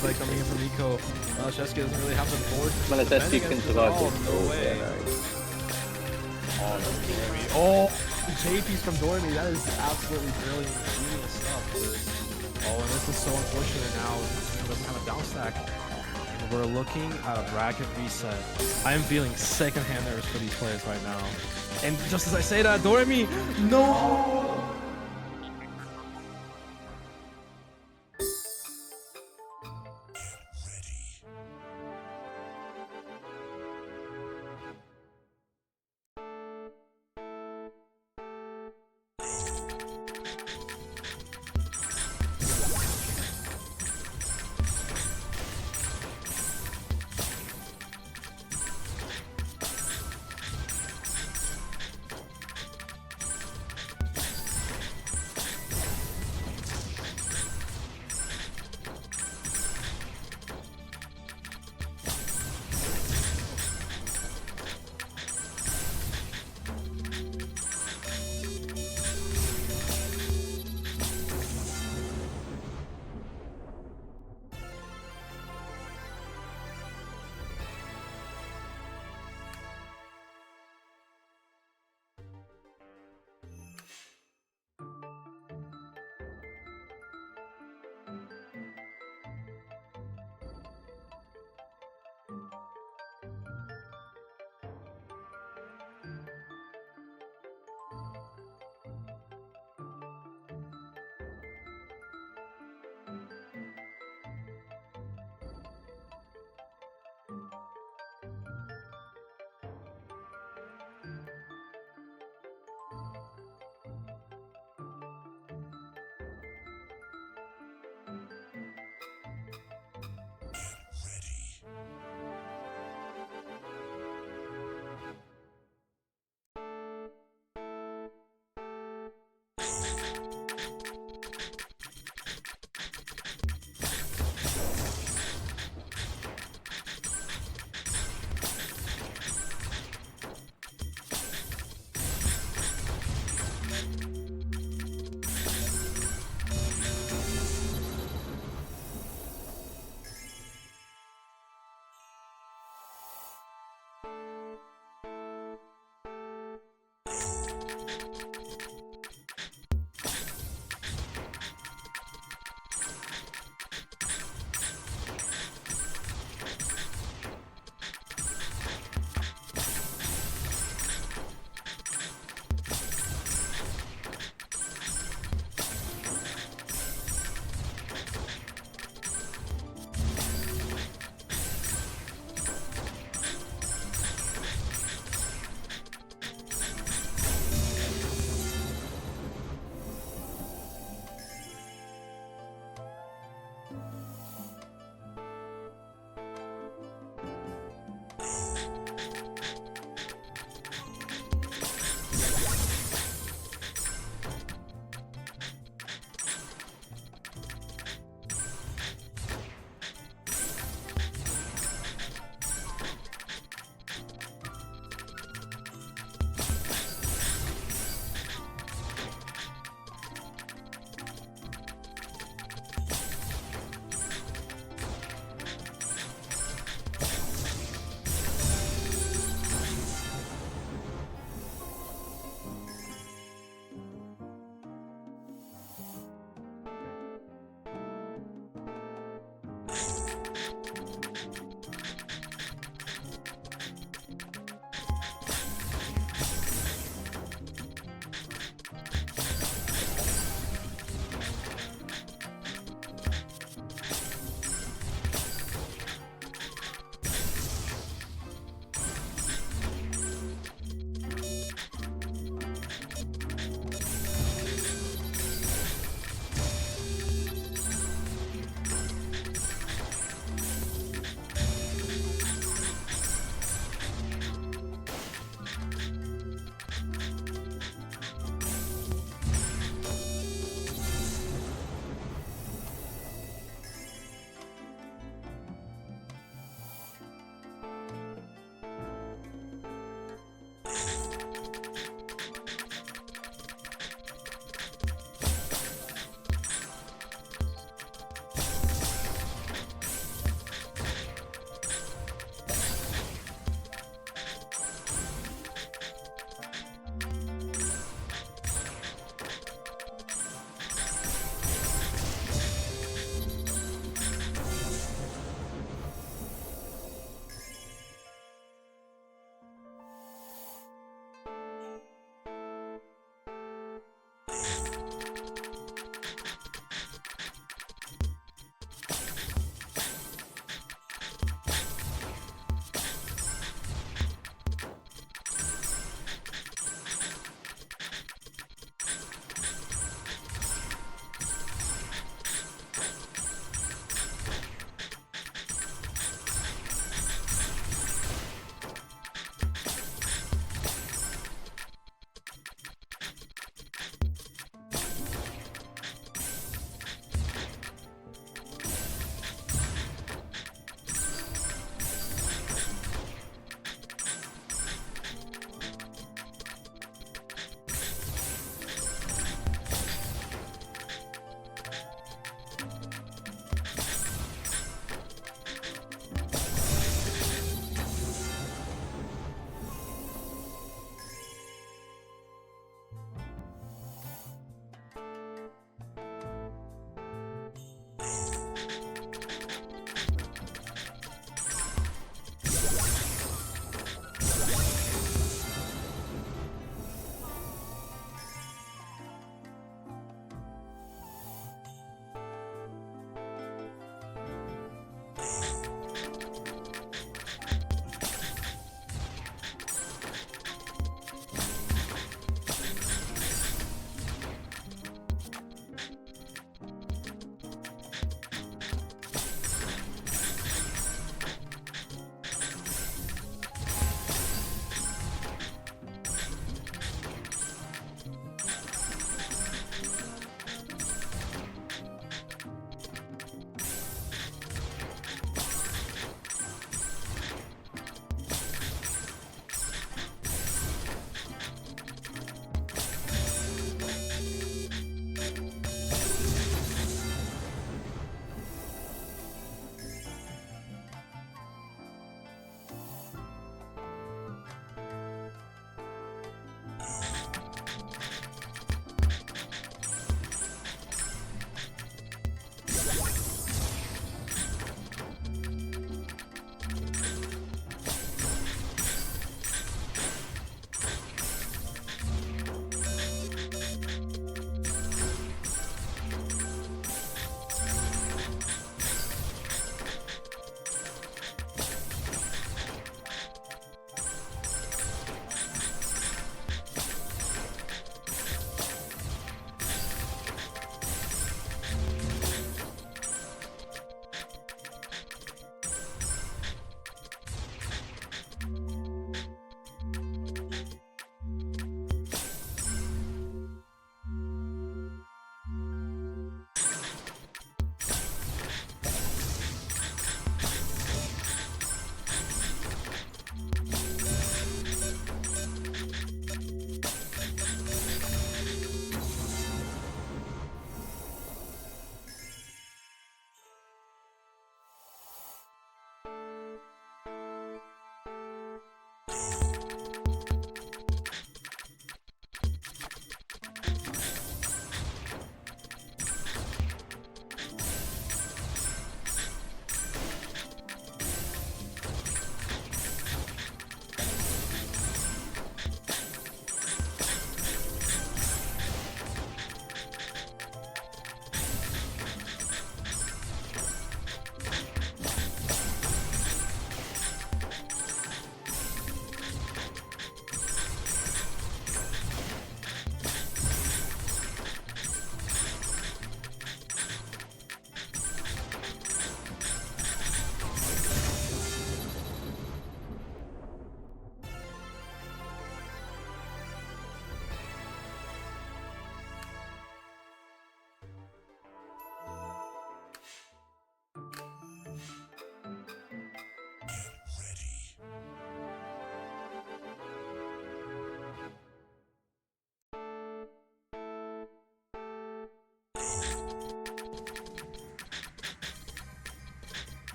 play coming in from Nico. MALYSZEWSKI doesn't really have the board. MALYSZEWSKI can survive this. No way. Oh, JP's from DOREMY. That is absolutely brilliant. Genius stuff. Oh, and this is so unfortunate now. This kind of down stack. And we're looking at a bracket reset. I am feeling secondhand nerves for these players right now. And just as I say that, DOREMY, no!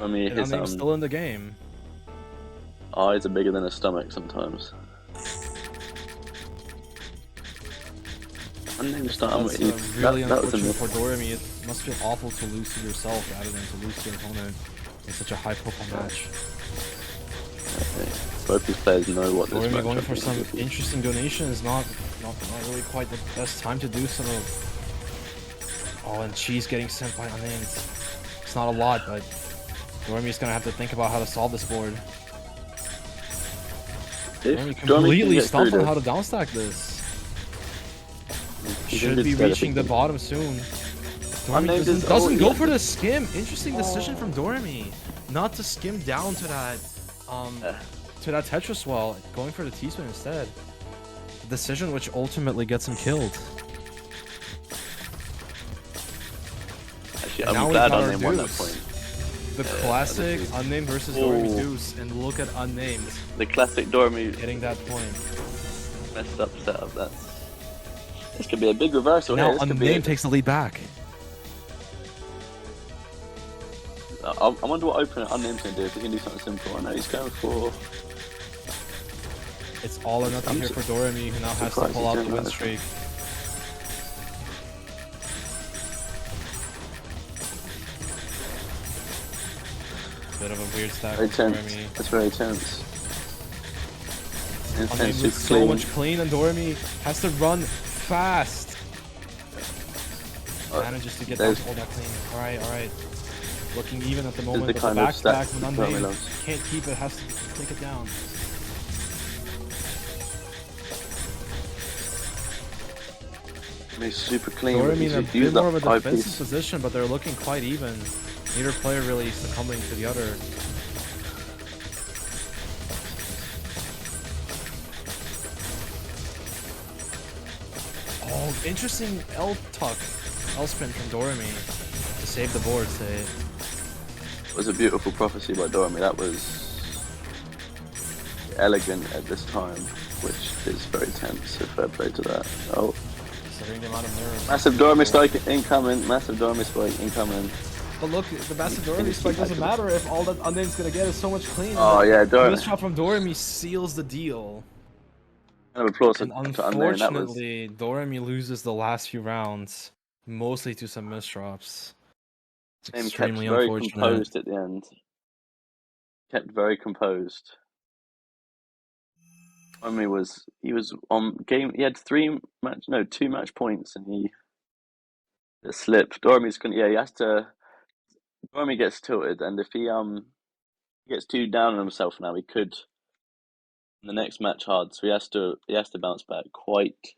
Doremy, And his Unname's still in the game. eyes are bigger than his stomach sometimes. That's really unfortunate for Doremy. It must feel awful to lose to yourself rather than to lose to your opponent in such a high-profile match. Both these players know what this Doremy matchup going for is. some interesting donation is not really quite the best time to do so. Oh, and cheese getting sent by Unnamed. It's not a lot, but Doremy's gonna have to think about how to solve this board. Doremy completely stumped on how to downstack this. Should be reaching the bottom soon. Doremy doesn't go for the skim. Interesting decision from Doremy, not to skim down to that Tetris well, going for the T-spin instead. A decision which ultimately gets him killed. Actually, I'm glad Unnamed won that point. The classic Unnamed versus Doremy deuce, and look at Unnamed. The classic Doremy getting that point. Messed up setup. This could be a big reversal. Now Unnamed takes the lead back. I wonder what opener Unname's gonna do, if he can do something simple. I know he's going for... It's all or nothing here for Doremy, who now has to pull out the win streak. Bit of a weird stack for Doremy. That's very tense. Unnamed with so much clean, and Doremy has to run fast. Manages to get all that clean. Alright. Looking even at the moment, but the back from Unnamed can't keep it, has to take it down. He's super clean. Doremy in a bit more of a defensive position, but they're looking quite even. Neither player really succumbing to the other. Oh, interesting L-spin from Doremy to save the board. It was a beautiful prophecy by Doremy. That was elegant at this time, which is very tense. So fair play to that. Oh. The amount of nerves. Massive Doremy spike incoming. Massive Doremy spike incoming. But look, the massive Doremy spike doesn't matter if all that Unnamed's gonna get is so much clean. Oh yeah, Doremy. This shot from Doremy seals the deal. And applause and unfortunately, Doremy loses the last few rounds, mostly to some misdrops. It's extremely very unfortunate. Composed at the end. Kept very composed. He was on game. He had two match points, and he slipped. Doremy's he has to. Doremy gets tilted, and if he gets too down on himself now, he could in the next match hard. So he has to bounce back quite.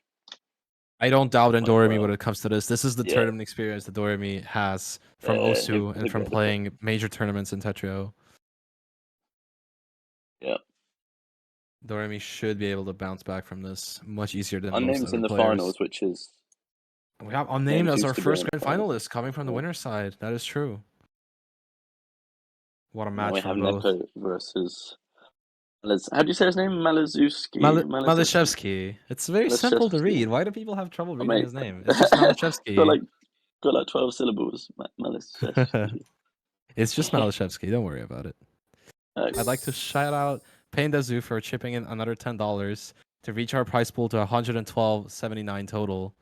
I don't doubt in Doremy when it comes to this. This is the tournament experience that Doremy has from Osu and from playing major tournaments in Tetrio. Yeah. Doremy should be able to bounce back from this much easier than Unnamed's most other in the players. finals, which is... We have Unnamed as our first grand finalist coming from the winner's side. That is true. What a match for both. We have Neko versus... How do you say his name? MALYSZEWSKI? MALYSZEWSKI. It's very simple to read. Why do people have trouble reading his name? It's just MALYSZEWSKI. got like 12 syllables. MALYSZEWSKI. It's just MALYSZEWSKI. Don't worry about it. I'd like to shout out Paindazu for chipping in another $10 to reach our prize pool to $112.79 total.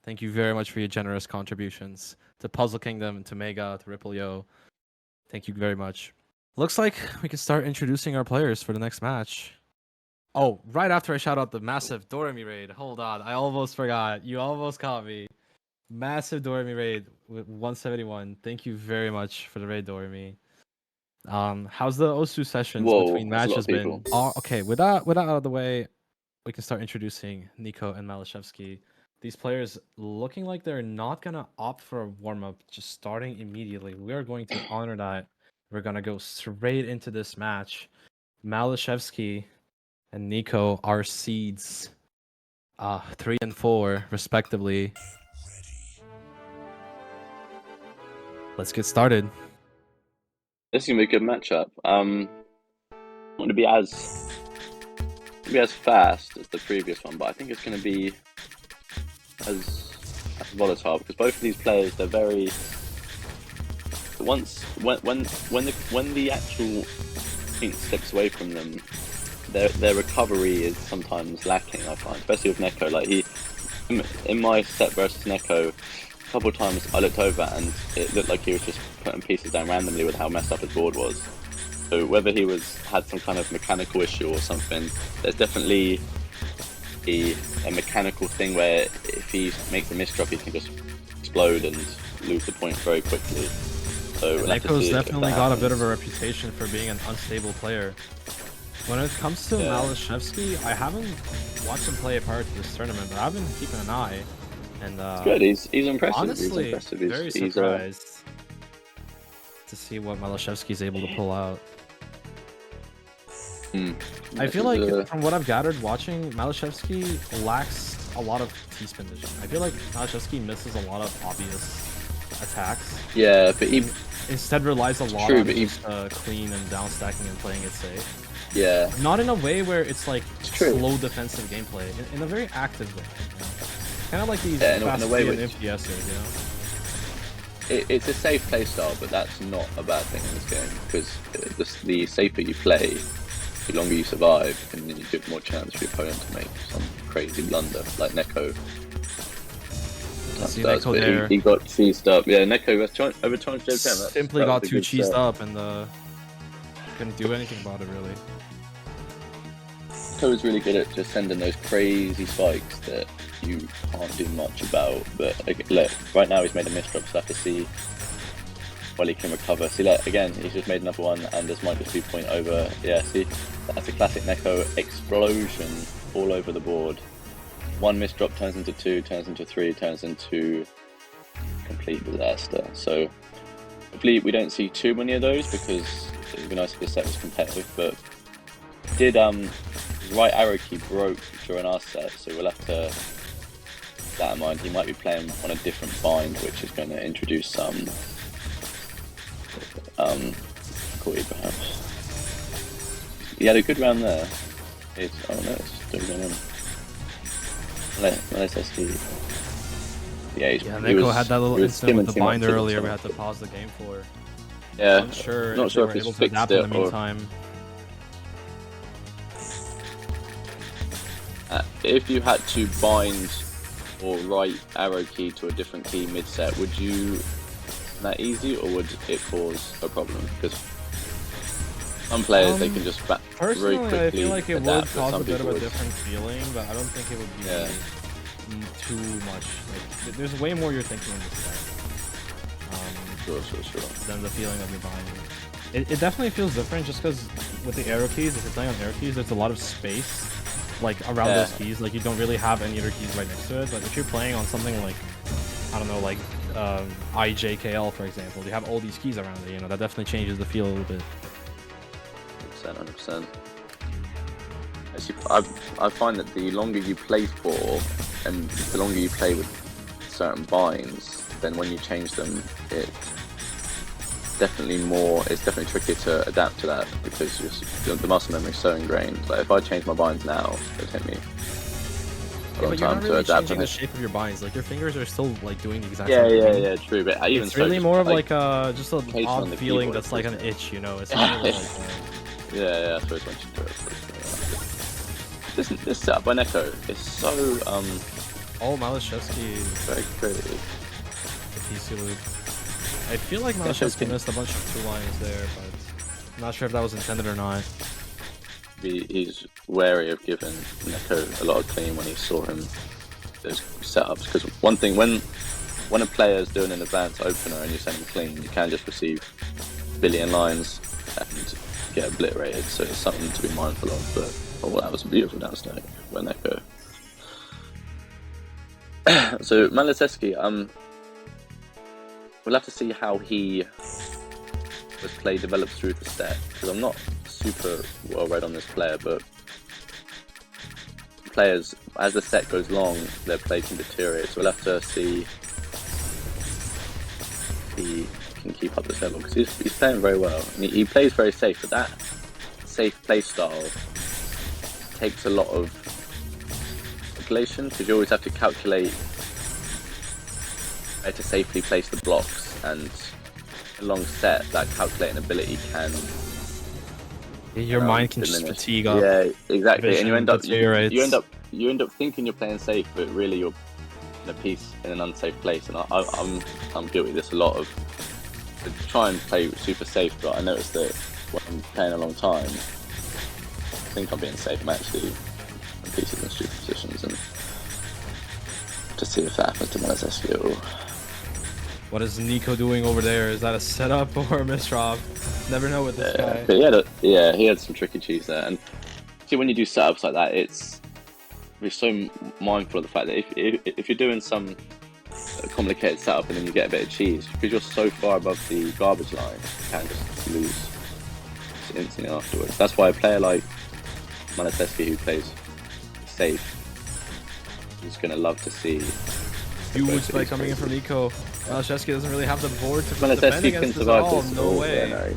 Thank you very much for your generous contributions to Puzzle Kingdom, to Mega, to Ripple.io. Thank you very much. Looks like we can start introducing our players for the next match. Oh, right after I shout out the massive Doremy raid. Hold on, I almost forgot. You almost caught me. Massive Doremy raid with 171. Thank you very much for the raid, Doremy. How's the Osu sessions between matches been? Okay, with that out of the way, we can start introducing Nico and MALYSZEWSKI. These players looking like they're not gonna opt for a warm-up, just starting immediately. We are going to honor that. We're gonna go straight into this match. MALYSZEWSKI and Nico are seeds 3 and 4 respectively. Let's get started. This is gonna be a good matchup. I'm going to be as fast as the previous one, but I think it's going to be as volatile because both of these players, they're very when the actual point slips away from them, their recovery is sometimes lacking. I find, especially with Neko. Like in my set versus Neko, a couple of times I looked over and it looked like he was just putting pieces down randomly with how messed up his board was. So whether he had some kind of mechanical issue or something, there's definitely a mechanical thing where if he makes a misdrop, he can just explode and lose the point very quickly. So Neko's definitely got a bit of a reputation for being an unstable player. When it comes to MALYSZEWSKI, I haven't watched him play prior to this tournament, but I've been keeping an eye. And it's good. He's impressive. Honestly, he's impressive. Very surprised to see what MALYSZEWSKI is able to pull out. I feel like, from what I've gathered watching, MALYSZEWSKI lacks a lot of T-spin vision. I feel like MALYSZEWSKI misses a lot of obvious attacks. Yeah, but he instead relies a lot on just, clean and down stacking and playing it safe. Yeah. Not in a way where it's like slow defensive gameplay, in a very active way. You know? Kind of like these fast speed and MPSers, you know? It's a safe playstyle, but that's not a bad thing in this game, because the safer you play, the longer you survive, and then you give more chance for your opponent to make some crazy blunder, like Neko. Neko there. He got cheesed up. Yeah, Neko was over 200 GM. Simply got too cheesed up and couldn't do anything about it, really. Neko was really good at just sending those crazy spikes that you can't do much about. But look, right now he's made a misdrop, so I have to see while he can recover. See, look, again, he's just made another one, and this might just be point over. Yeah, see, that's a classic Neko explosion all over the board. One misdrop turns into 2, turns into 3, turns into complete disaster. So hopefully we don't see too many of those, because it would be nice if the set was competitive. But did his right arrow key broke during our set, so we'll have to keep that in mind. He might be playing on a different bind, which is going to introduce some difficulty perhaps. He had a good round there. Oh no, it's still going on. MALYSZEWSKI. Yeah, Neko had that little incident with the bind earlier we had to pause the game for. Yeah, I'm sure not sure if able he's to adapt fixed it in the meantime. If you had to bind or right arrow key to a different key mid-set, would you that easy, or would it cause a problem? Because some players they can just very quickly I feel like it would adapt, cause a bit of a different feeling, but I don't think it would be too much. Like, there's way more you're thinking in this set. Sure. Than the feeling of your binding. It definitely feels different just because with the arrow keys, if you're playing on arrow keys, there's a lot of space like around those keys. Like you don't really have any other keys right next to it. But if you're playing on something like, I don't know, like IJKL for example, you have all these keys around it. You know, that definitely changes the feel a little bit. 100%. Actually, I find that the longer you play for, and the longer you play with certain binds, then when you change them, it's definitely trickier to adapt to that, because the muscle memory is so ingrained. Like if I change my binds now, it take me a long time to adapt. Changing the shape of your binds, like your fingers are still like doing the exact same thing. Yeah, true. But even it's really more of like just an odd feeling keyboard, that's like an itch, you know. It's not really yeah, I suppose once you do it. This setup by Neko is so all MALYSZEWSKI very creative. The PC loop. I feel like MALYSZEWSKI missed a bunch of 2 lines there, but I'm not sure if that was intended or not. He's wary of giving Neko a lot of clean when he saw him those setups, because one thing when a player is doing an advanced opener and you send him clean, you can just receive a billion lines and get obliterated, so it's something to be mindful of. But that was a beautiful down stack by Neko. So MALYSZEWSKI, we'll have to see how his play develops through the set, because I'm not super well read on this player, but players, as the set goes long, their play can deteriorate, so we'll have to see if he can keep up this level, because he's playing very well, and he plays very safe, but that safe play style takes a lot of calculation, because you always have to calculate where to safely place the blocks, and a long set, that calculating ability can Your mind can just diminish. fatigue up. Yeah, exactly. Vision And you end up deteriorates. you end up thinking you're playing safe, but really you're in a piece in an unsafe place. And I'm guilty of this a lot, of to try and play super safe, but I noticed that when I'm playing a long time, I think I'm being safe. I'm actually in pieces in stupid positions, and to see if that happens to MALYSZEWSKI at all. What is Nico doing over there? Is that a setup or a misdrop? Never know with this guy. But he had some tricky cheese there. And see, when you do setups like that, you're so mindful of the fact that if you're doing some complicated setup and then you get a bit of cheese, because you're so far above the garbage line, you can just lose instantly afterwards. That's why a player like MALYSZEWSKI, who plays safe, is going to love to see Huge spike coming in from Nico. MALYSZEWSKI doesn't really have the board to defend MALYSZEWSKI against can this survive all. this. No way. Yeah, no.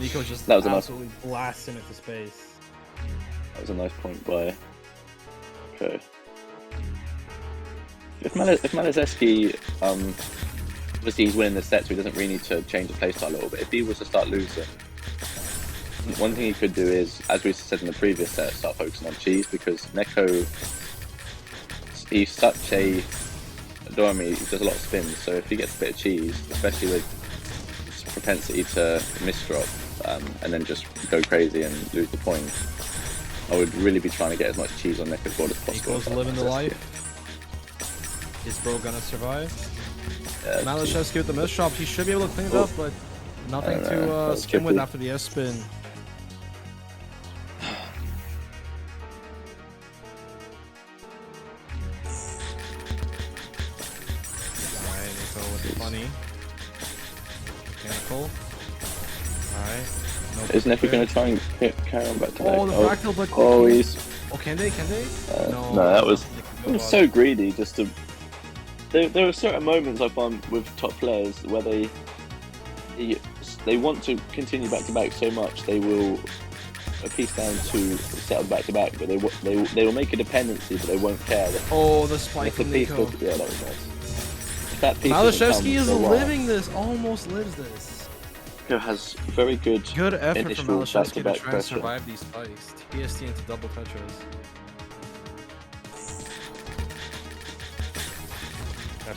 Nico just That was absolutely blasting into space. That was a nice point by. Okay. If MALYSZEWSKI, obviously he's winning the set, so he doesn't really need to change the playstyle a little bit. If he was to start losing, one thing he could do is, as we said in the previous set, start focusing on cheese, because Neko, he's such a DOREMY, he does a lot of spins, so if he gets a bit of cheese, especially with his propensity to misdrop and then just go crazy and lose the point, I would really be trying to get as much cheese on Neko's board as possible. Nico's living the life. Is bro gonna survive? Yeah, MALYSZEWSKI with the misdrop, he should be able to clean it up, but nothing to skim with after the S spin. Alright, Nico with the funny. Mechanical. Alright. Is Neko going to try and carry on back to back? Oh, the fractal, but he's... Oh, can they? Can they? No, that was so greedy. Just to... There are certain moments I find with top players where they want to continue back to back so much they will a piece down to set up back to back, but they will make a dependency, but they won't care. Oh, the spike from Nico. Yeah, that was nice. That piece MALYSZEWSKI is living this, almost lives this. Nico has very good effort from MALYSZEWSKI to try and pressure. survive these spikes. TST into double Tetras.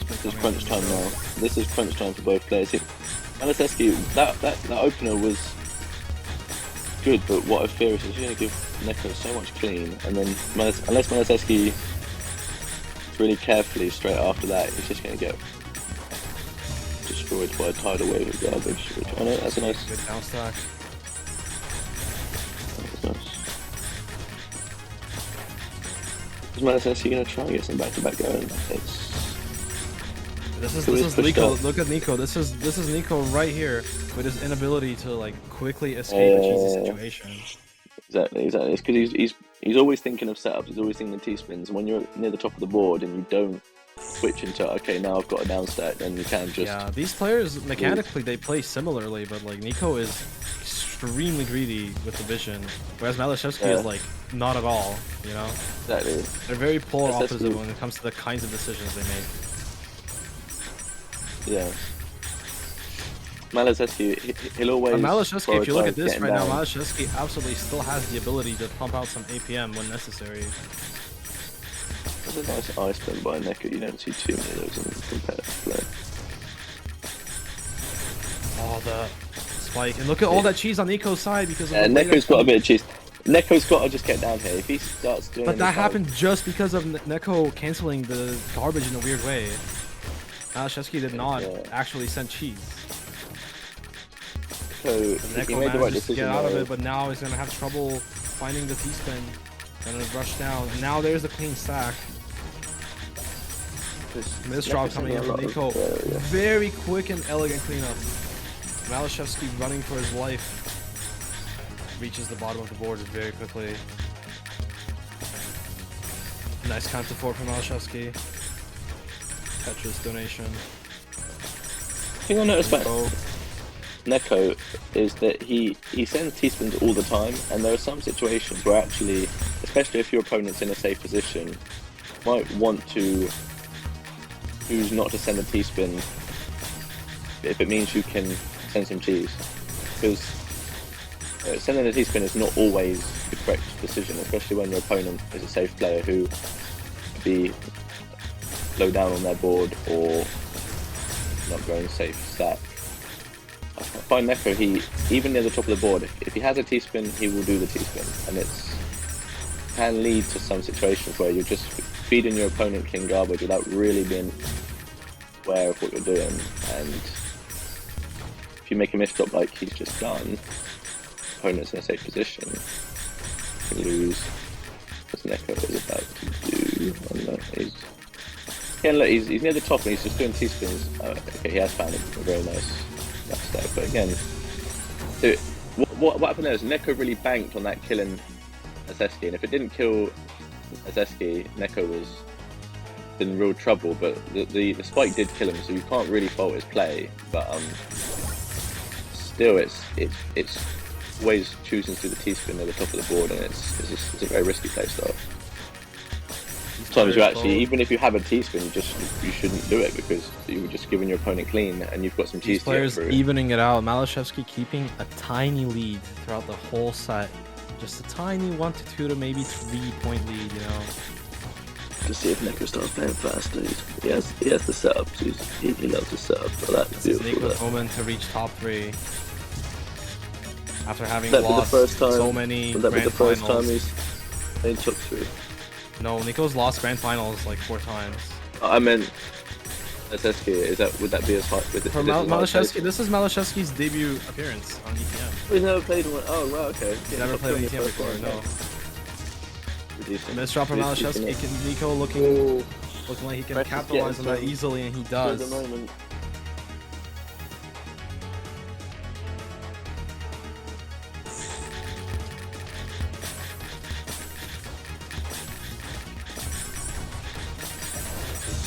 This is crunch time now. This is crunch time for both players. MALYSZEWSKI, that opener was good, but what I fear is he's going to give Neko so much clean, and then unless MALYSZEWSKI really carefully straight after that, he's just going to get destroyed by a tidal wave of garbage. Oh no, that's a nice. Good down stack. Is MALYSZEWSKI going to try and get some back-to-back going? This is Nico. Look at Nico. This is Nico right here with his inability to like quickly escape a cheesy situation. Exactly. It's because he's always thinking of setups. He's always thinking of T-spins. And when you're near the top of the board and you don't switch into okay, now I've got a down stack, then you can just these players mechanically they play similarly, but like Nico is extremely greedy with the vision, whereas MALYSZEWSKI is like not at all. You know. Exactly. They're very polar opposite when it comes to the kinds of decisions they make. Yeah. MALYSZEWSKI, he'll always. MALYSZEWSKI, if you look at this right now, MALYSZEWSKI absolutely still has the ability to pump out some APM when necessary. That's a nice ice spin by Neko. You don't see too many of those in competitive play. Oh, the spike. And look at all that cheese on Nico's side because of Neko's got a bit of cheese. Neko's got to just get down here. If he starts doing But that happened just because of Neko cancelling the garbage in a weird way. MALYSZEWSKI did not actually send cheese. So Neko managed to get out of it, but now he's going to have trouble finding the T-spin. Gonna rush down. And now there's the clean stack. Misdrop coming in from Nico. Very quick and elegant cleanup. MALYSZEWSKI running for his life. Reaches the bottom of the board very quickly. Nice counter support from MALYSZEWSKI. Tetris donation. The thing I noticed about Neko is that he sends T-spins all the time, and there are some situations where actually, especially if your opponent's in a safe position, might want to choose not to send a T-spin if it means you can send some cheese, because sending a T-spin is not always the correct decision, especially when your opponent is a safe player who be low down on their board or not going safe stat. I find Neko, he even near the top of the board, if he has a T-spin, he will do the T-spin, and it can lead to some situations where you're just feeding your opponent clean garbage without really being aware of what you're doing, and if you make a misstop like he's just done, opponent's in a safe position, you can lose. What Neko is about to do. Oh no, he's near the top and he's just doing T-spins. Okay, he has found a very nice stack, but again, so what happened there is Neko really banked on that killing MALYSZEWSKI, and if it didn't kill MALYSZEWSKI, Neko was in real trouble, but the spike did kill him, so you can't really fault his play, but still it's always choosing to do the T-spin at the top of the board, and it's a very risky play style. Sometimes you actually, even if you have a T-spin, you shouldn't do it, because you're just giving your opponent clean, and you've got some cheese. These players evening it out. MALYSZEWSKI keeping a tiny lead throughout the whole set, just a tiny 1 to 2 to maybe 3-point lead, you know. To see if Neko starts playing faster. He has the setup. He loves the setup. So that's beautiful. Neko's moment to reach top 3 after having lost so many grand finals. He took 3. No, Neko's lost grand finals like 4 times. I meant MALYSZEWSKI. Would that be as high? For MALYSZEWSKI, this is MALYSZEWSKI's debut appearance on ETM. He's never played one. Oh wow, okay. He's never played on ETM before. No. Missed drop from MALYSZEWSKI. Neko looking like he can capitalize on that easily, and he does.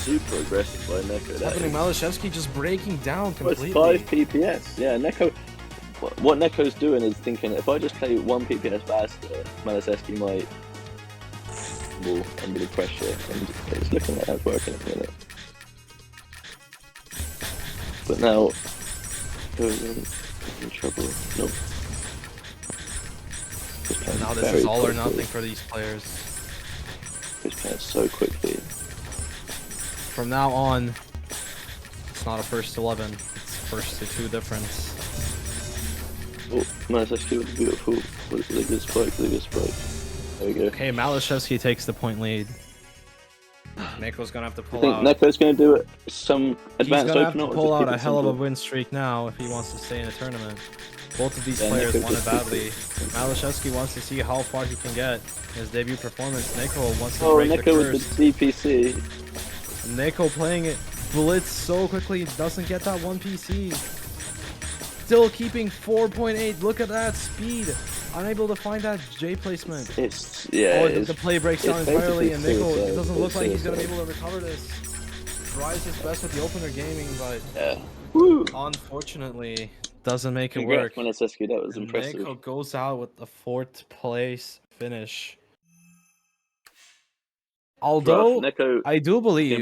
Super aggressive by Neko. Happening, MALYSZEWSKI just breaking down completely. It's 5 PPS. Yeah, Neko. What Neko's doing is thinking, if I just play 1 PPS faster, MALYSZEWSKI might fall under the pressure, and it's looking like that's working at the minute. But now, goes in trouble. Nope. Now this is all or nothing for these players. Just playing so quickly. From now on, it's not a first 11, it's first to 2 difference. Oh, MALYSZEWSKI was beautiful. Look at this spike, look at this spike. There we go. Okay, MALYSZEWSKI takes the point lead. Neko's gonna have to pull out. Neko's gonna do it. Some advanced He's gonna have to open pull out a hell of a win streak now if he wants to stay in the tournament. Both of these players want it badly. MALYSZEWSKI wants to see how far he can get in his debut performance. Neko wants to break the curse. Neko with the DPC. Neko playing it blitz so quickly, doesn't get that 1 PC. Still keeping 4.8. Look at that speed. Unable to find that J placement. The play breaks down entirely, and Neko, it doesn't look like he's gonna be able to recover this. Tries his best with the opener gaming, but unfortunately doesn't make it work. MALYSZEWSKI, that was impressive. Neko goes out with the 4th place finish. Although I do believe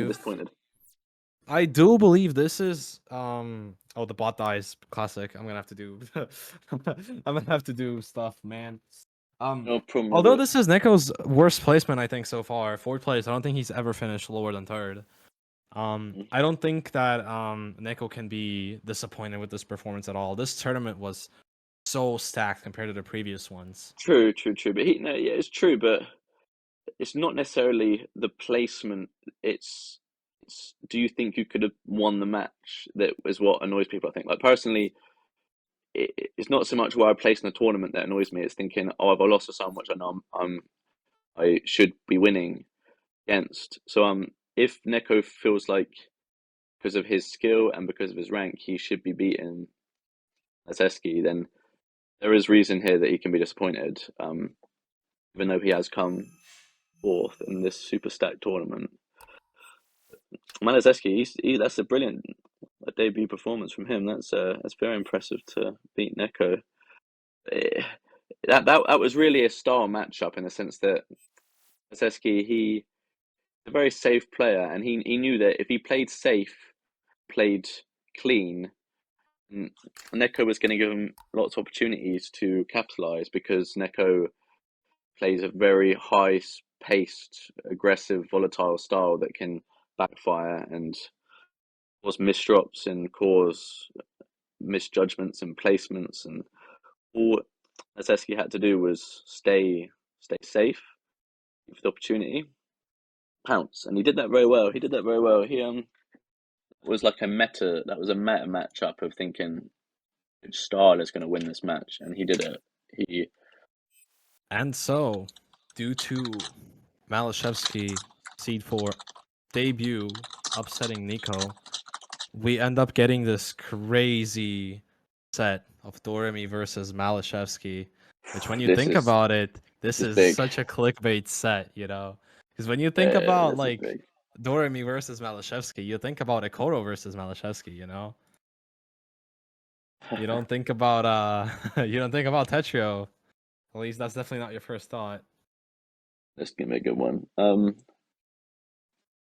this is oh, the bot dies. Classic. I'm gonna have to do I'm gonna have to do stuff, man. No problem. Although this is Neko's worst placement, I think, so far. 4th place. I don't think he's ever finished lower than 3rd. I don't think that Neko can be disappointed with this performance at all. This tournament was so stacked compared to the previous ones. True. But it's true, but it's not necessarily the placement. It's do you think you could have won the match? That is what annoys people, I think. Like, personally, it's not so much where I place in the tournament that annoys me. It's thinking, oh, if I lost to someone which I know I should be winning against. So if Neko feels like because of his skill and because of his rank he should be beating MALYSZEWSKI, then there is reason here that he can be disappointed. Even though he has come 4th in this super stacked tournament. MALYSZEWSKI, that's a brilliant debut performance from him. That's very impressive to beat Neko. That was really a star matchup in the sense that MALYSZEWSKI, he's a very safe player, and he knew that if he played safe, played clean, Neko was going to give him lots of opportunities to capitalize because Neko plays a very high-paced, aggressive, volatile style that can backfire and cause misdrops and cause misjudgments and placements, and all MALYSZEWSKI had to do was stay safe, give the opportunity, pounce, and he did that very well. He was like a meta matchup of thinking which style is going to win this match, and he did it. And so, due to MALYSZEWSKI Seed 4 debut upsetting Nico, we end up getting this crazy set of DOREMY versus MALYSZEWSKI, which when you think about it, this is big. such a clickbait set, you know? Because when you think about like DOREMY versus MALYSZEWSKI, you think about Ekoro versus MALYSZEWSKI, you know? You don't think about Tetrio. At least that's definitely not your first thought. That's gonna be a good one.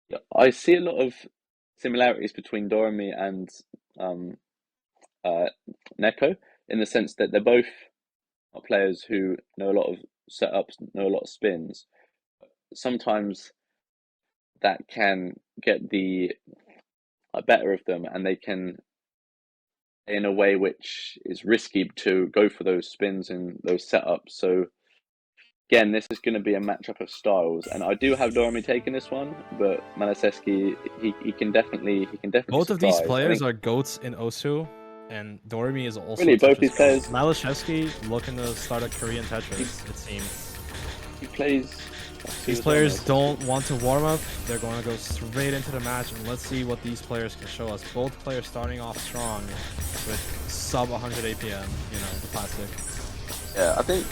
Yeah, I see a lot of similarities between DOREMY and Neko in the sense that they're both players who know a lot of setups, know a lot of spins. Sometimes that can get the better of them, and they can, in a way which is risky, to go for those spins and those setups. So again, this is going to be a matchup of styles, and I do have DOREMY taking this one, but MALYSZEWSKI, he can definitely both of surprise. these players are goats in Osu, and DOREMY is also really both these players. MALYSZEWSKI looking to start a Korean Tetris, it seems. He plays. These players don't want to warm up. They're going to go straight into the match, and let's see what these players can show us. Both players starting off strong with sub 100 APM, you know, the classic. Yeah, I think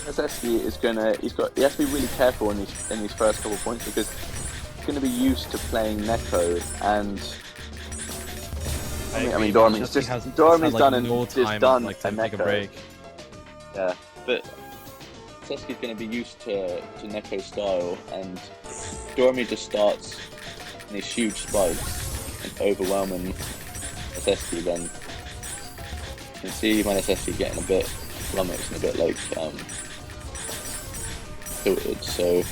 MALYSZEWSKI is he has to be really careful in these first couple of points because he's going to be used to playing Neko, and I mean DOREMY's done like, to a take a Neko. break. Yeah, but MALYSZEWSKI's going to be used to Neko style, and DOREMY just starts in these huge spikes and overwhelming MALYSZEWSKI. Then you can see MALYSZEWSKI getting a bit flummoxed and a bit like tilted. So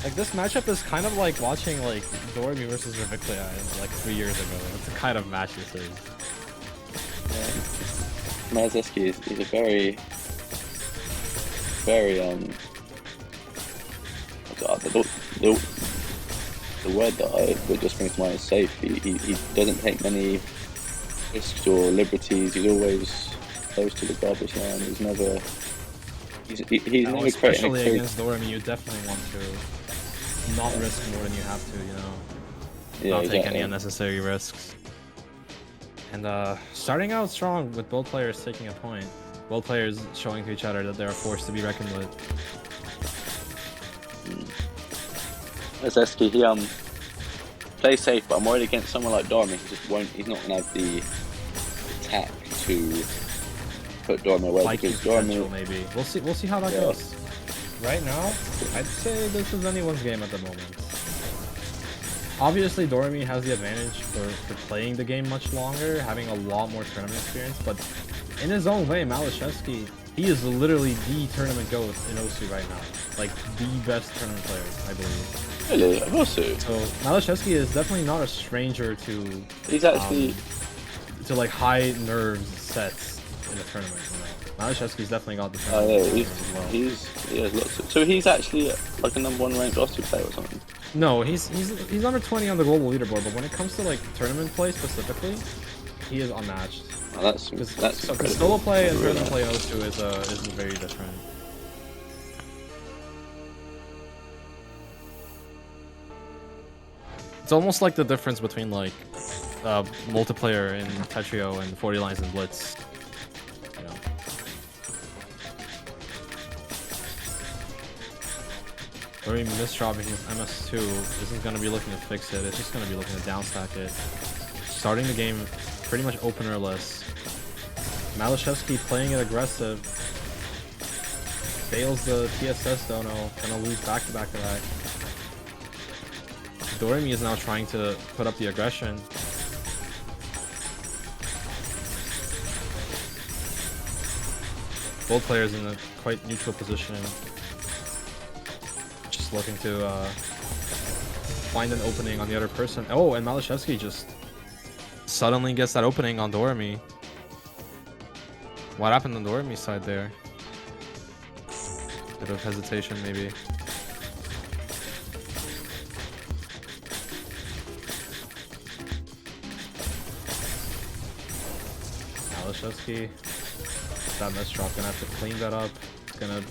like this matchup is kind of like watching like DOREMY versus Reviclia like 3 years ago. That's the kind of match this is. MALYSZEWSKI is a very the word that just brings to mind is safe. He doesn't take many risks or liberties. He's always close to the garbage line. He's never never especially against DOREMY, you definitely want to not risk more than you have to, you know. Yeah, not take any unnecessary risks. And starting out strong with both players taking a point. Both players showing to each other that they're a force to be reckoned with. MALYSZEWSKI, he plays safe, but I'm worried against someone like DOREMY. He's not gonna have the attack to put DOREMY away, like because DOREMY maybe. We'll see how that goes. Right now, I'd say this is anyone's game at the moment. Obviously, DOREMY has the advantage for playing the game much longer, having a lot more tournament experience, but in his own way, MALYSZEWSKI, he is literally the tournament GOAT in Osu right now. Like, the best tournament player, I believe. Really? Of Osu? So, MALYSZEWSKI is definitely not a stranger to... He's actually... to, like, high nerves sets in the tournament, you know? MALYSZEWSKI's definitely got the tournament as well. He has lots of... So he's actually, like, a #1 ranked Osu player or something? No, he's number 20 on the global leaderboard, but when it comes to, like, tournament play specifically, he is unmatched. Oh, that's solo play and tournament play O2 is very different. It's almost like the difference between like multiplayer in Tetrio and 40 Lines and Blitz. You know. DOREMY misdropping his MS2 isn't going to be looking to fix it. It's just going to be looking to downstack it. Starting the game pretty much openerless. MALYSZEWSKI playing it aggressive. Fails the TSS dono. Gonna lose back-to-back to that. DOREMY is now trying to put up the aggression. Both players in a quite neutral position. Just looking to find an opening on the other person. Oh, and MALYSZEWSKI just suddenly gets that opening on DOREMY. What happened on DOREMY's side there? Bit of hesitation, maybe. MALYSZEWSKI, that mess drop, gonna have to clean that up. It's gonna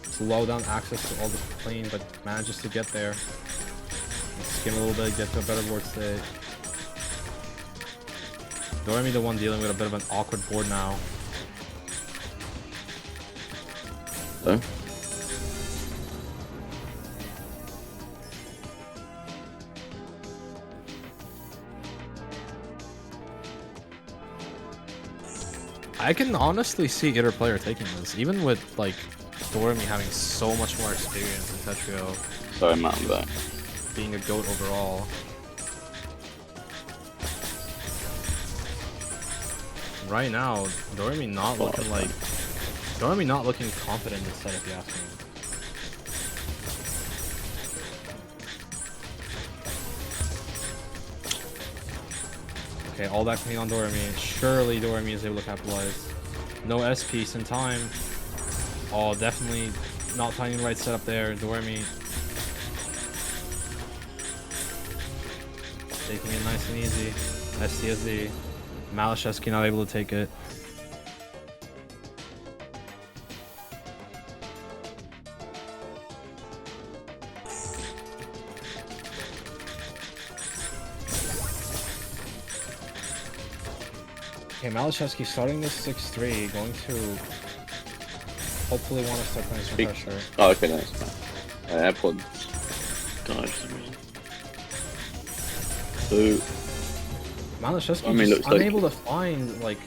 slow down access to all the clean, but manages to get there. Skim a little bit, get to a better board state. DOREMY the one dealing with a bit of an awkward board now. Hello? I can honestly see either player taking this, even with like DOREMY having so much more experience in Tetrio. Sorry, I'm out of that. Being a GOAT overall. Right now, DOREMY not looking like... DOREMY not looking confident in set, if you ask me. Okay, all that clean on DOREMY. Surely DOREMY is able to capitalize. No S piece in time. Oh, definitely not finding the right setup there. DOREMY taking it nice and easy. STSD. MALYSZEWSKI not able to take it. Okay, MALYSZEWSKI starting this 6-3, going to hopefully want to start putting some pressure. Oh, okay, nice. AirPods died for some reason. So, MALYSZEWSKI looks just like unable to find like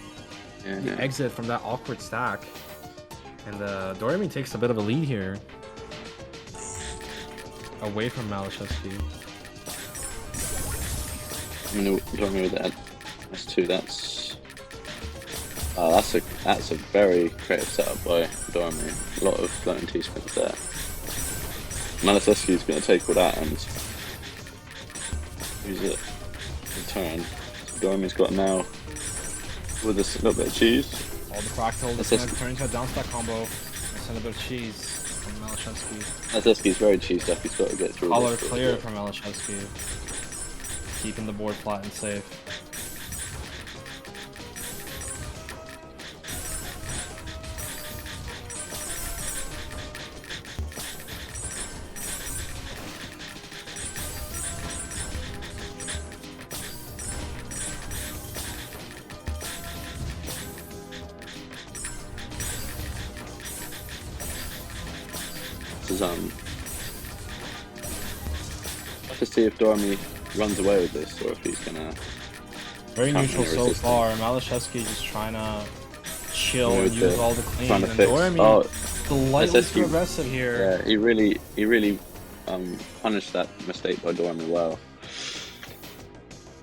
yeah, the exit from that awkward stack, and DOREMY takes a bit of a lead here, away from MALYSZEWSKI. I mean, DOREMY with that S2, that's a very creative setup by DOREMY. A lot of floating T-spins there. MALYSZEWSKI's going to take all that and use it in turn. So DOREMY's got now with this little bit of cheese. All the fractal, this is going to turn into a down stack combo. And send a bit of cheese from MALYSZEWSKI. MALYSZEWSKI's very cheesed up, he's got to get through Color this. clear from MALYSZEWSKI. Keeping the board flat and safe. To see if DOREMY runs away with this or if he's gonna. Very neutral so far. MALYSZEWSKI just trying to chill and use all the clean. And DOREMY slightly too aggressive here. Yeah, he really punished that mistake by DOREMY well.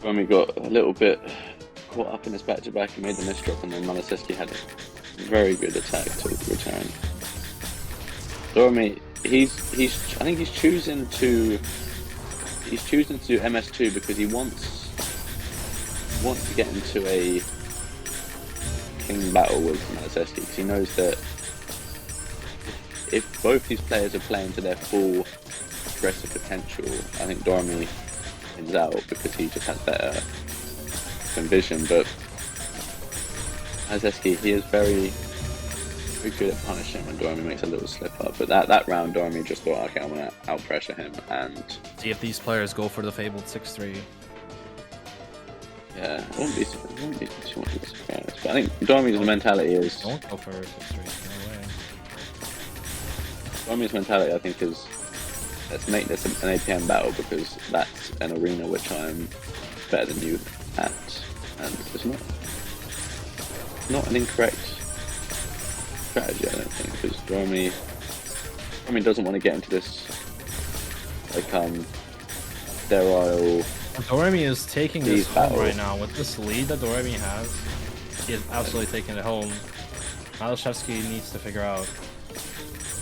DOREMY got a little bit caught up in his back-to-back and made the misdrop, and then MALYSZEWSKI had a very good attack to return. DOREMY, I think he's choosing to do MS2 because he wants to get into a clean battle with MALYSZEWSKI, because he knows that if both these players are playing to their full aggressive potential, I think DOREMY wins out because he just has better vision. But MALYSZEWSKI, he is very good at punishing when DOREMY makes a little slip up. But that round, DOREMY just thought, okay, I'm gonna out pressure him and see if these players go for the fabled 6-3. yeah, it won't be too much of a surprise. But I think DOREMY's mentality is Don't go for 6-3. No way. DOREMY's mentality, I think, is let's make this an APM battle because that's an arena which I'm better than you at, and it's not an incorrect strategy, I don't think, because DOREMY doesn't want to get into this sterile. DOREMY is taking this home battle right now with this lead that DOREMY has. He is absolutely taking it home. MALYSZEWSKI needs to figure out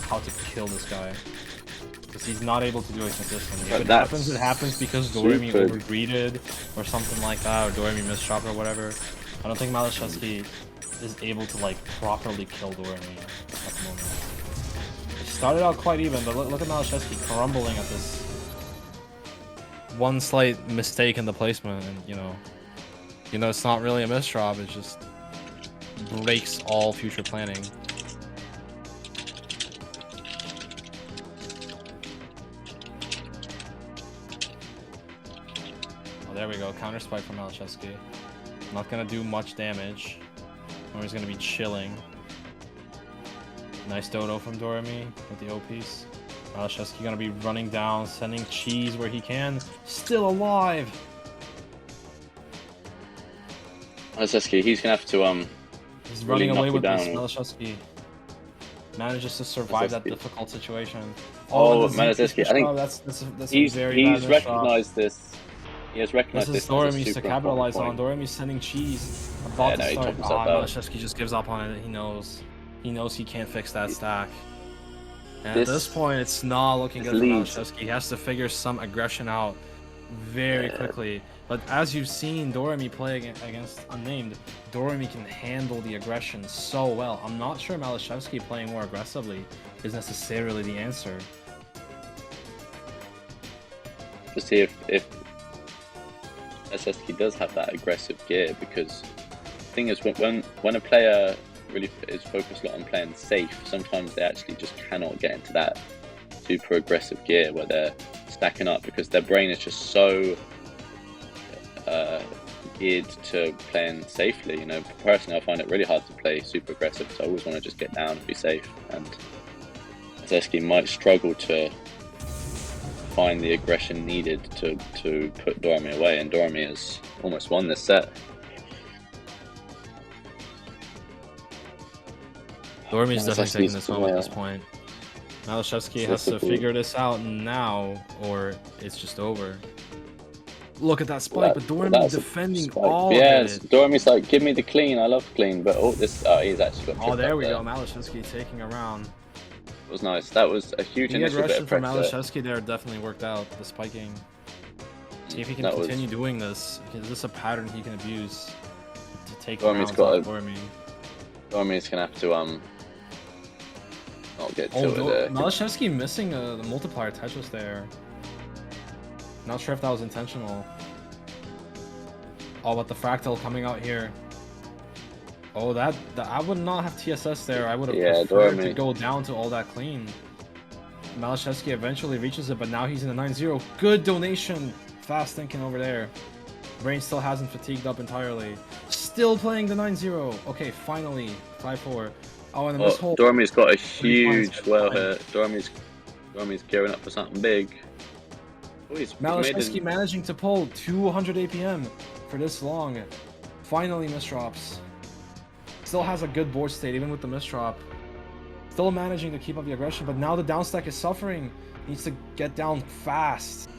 how to kill this guy. Because he's not able to do it consistently. If it happens because DOREMY overgreeded or something like that, or DOREMY misshot or whatever. I don't think MALYSZEWSKI is able to like properly kill DOREMY at the moment. It started out quite even, but look at MALYSZEWSKI crumbling at this one slight mistake in the placement, and you know it's not really a misdrop, it just breaks all future planning. Oh, there we go, counter spike from MALYSZEWSKI. Not gonna do much damage. He's gonna be chilling. Nice dodo from DOREMY with the O piece. MALYSZEWSKI gonna be running down, sending cheese where he can. Still alive! MALYSZEWSKI, he's gonna have to He's really running away with down. this. MALYSZEWSKI manages to survive that difficult situation. Oh, MALYSZEWSKI, I think that's a very bad he's recognized this. He has recognized this. This is DOREMY's to capitalize on. DOREMY's sending cheese. About to start. MALYSZEWSKI just gives up on it. He knows he can't fix that stack. And at this point, it's not looking good for MALYSZEWSKI. He has to figure some aggression out very quickly. But as you've seen DOREMY play against Unnamed, DOREMY can handle the aggression so well. I'm not sure MALYSZEWSKI playing more aggressively is necessarily the answer. To see if MALYSZEWSKI does have that aggressive gear, because the thing is, when a player really is focused a lot on playing safe, sometimes they actually just cannot get into that super aggressive gear where they're stacking up, because their brain is just so geared to playing safely. You know, personally, I find it really hard to play super aggressive, so I always want to just get down and be safe. And MALYSZEWSKI might struggle to find the aggression needed to put DOREMY away, and DOREMY has almost won this set. DOREMY's definitely taking this home at this point. MALYSZEWSKI has to figure this out now, or it's just over. Look at that spike, but DOREMY defending all of it. Yeah, DOREMY's like, give me the clean, I love clean, but he's actually got. Oh, there we go, MALYSZEWSKI taking a round. It was nice. That was a huge initial bit of pressure. MALYSZEWSKI there definitely worked out, the spiking. See if he can continue doing this, because this is a pattern he can abuse to take rounds off DOREMY. DOREMY's gonna have to not get tilted there. MALYSZEWSKI missing the multiplier Tetris there. Not sure if that was intentional. Oh, but the fractal coming out here. Oh, that I would not have TSS there. I would have preferred to go down to all that clean. MALYSZEWSKI eventually reaches it, but now he's in the 9-0. Good donation. Fast thinking over there. Brain still hasn't fatigued up entirely. Still playing the 9-0. Okay, finally. 5-4. Oh, and then this whole... DOREMY's got a huge well here. DOREMY's gearing up for something big. Oh, MALYSZEWSKI managing to pull 200 APM for this long. Finally misdrops. Still has a good board state even with the misdrop. Still managing to keep up the aggression, but now the down stack is suffering. Needs to get down fast.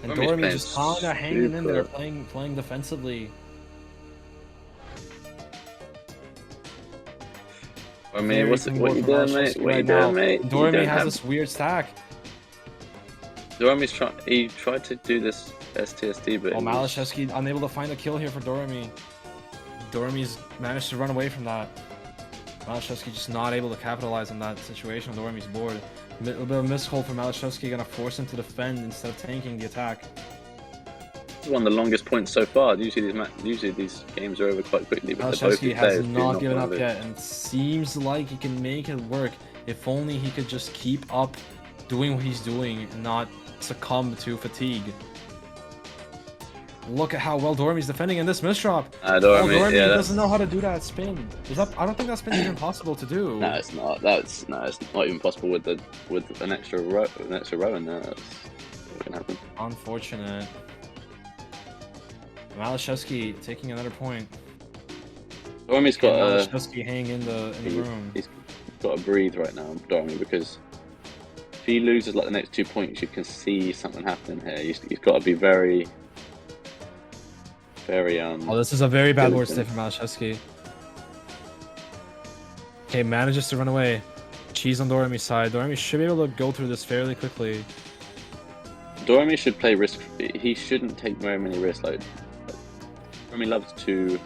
And DOREMY just kind of hanging in there, playing defensively. I mean, what you doing, mate? What you doing, mate? DOREMY has this weird stack. DOREMY's he tried to do this STSD, but MALYSZEWSKI unable to find a kill here for DOREMY. DOREMY's managed to run away from that. MALYSZEWSKI just not able to capitalize on that situation on DOREMY's board. A little bit of a mishold for MALYSZEWSKI, gonna force him to defend instead of tanking the attack. This is one of the longest points so far. Usually these games are over quite quickly. MALYSZEWSKI has not given up yet, and seems like he can make it work. If only he could just keep up doing what he's doing and not succumb to fatigue. Look at how well DOREMY's defending in this misdrop. DOREMY doesn't know how to do that spin. I don't think that spin is even possible to do. No, it's not. It's not even possible with an extra row in there. That's not gonna happen. Unfortunate. MALYSZEWSKI taking another point. DOREMY's got MALYSZEWSKI hanging in the room. He's got to breathe right now, DOREMY, because if he loses like the next 2 points, you can see something happening here. He's got to be very very Oh, this is a very bad board state diligent. from MALYSZEWSKI. Okay, manages to run away. Cheese on DOREMY's side. DOREMY should be able to go through this fairly quickly. DOREMY should play risk. He shouldn't take very many risks. Like DOREMY loves to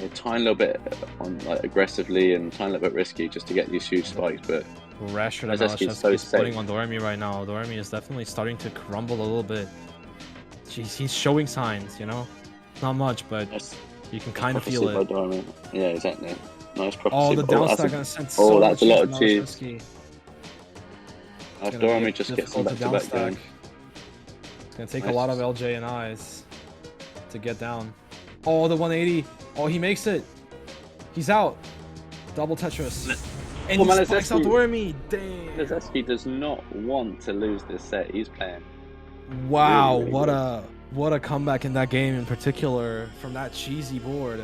a tiny little bit on like aggressively and tiny little bit risky just to get these huge spikes. But Pressure that MALYSZEWSKI MALYSZEWSKI is safe. putting on DOREMY right now. DOREMY is definitely starting to crumble a little bit. He's showing signs, you know? Not much, but you can kind of feel it. DOREMY. Yeah, exactly. Nice prophecy. Oh, the down stack gonna send so much that's a lot of cheese. cheese. DOREMY just gets some back-to-back going. It's gonna take a lot of LJ and I's to get down. Oh, the 180. Oh, he makes it. He's out. Double Tetris. And he spikes out DOREMY. Damn. MALYSZEWSKI does not want to lose this set. He's playing. Wow, really, really what a comeback in that game in particular from that cheesy board.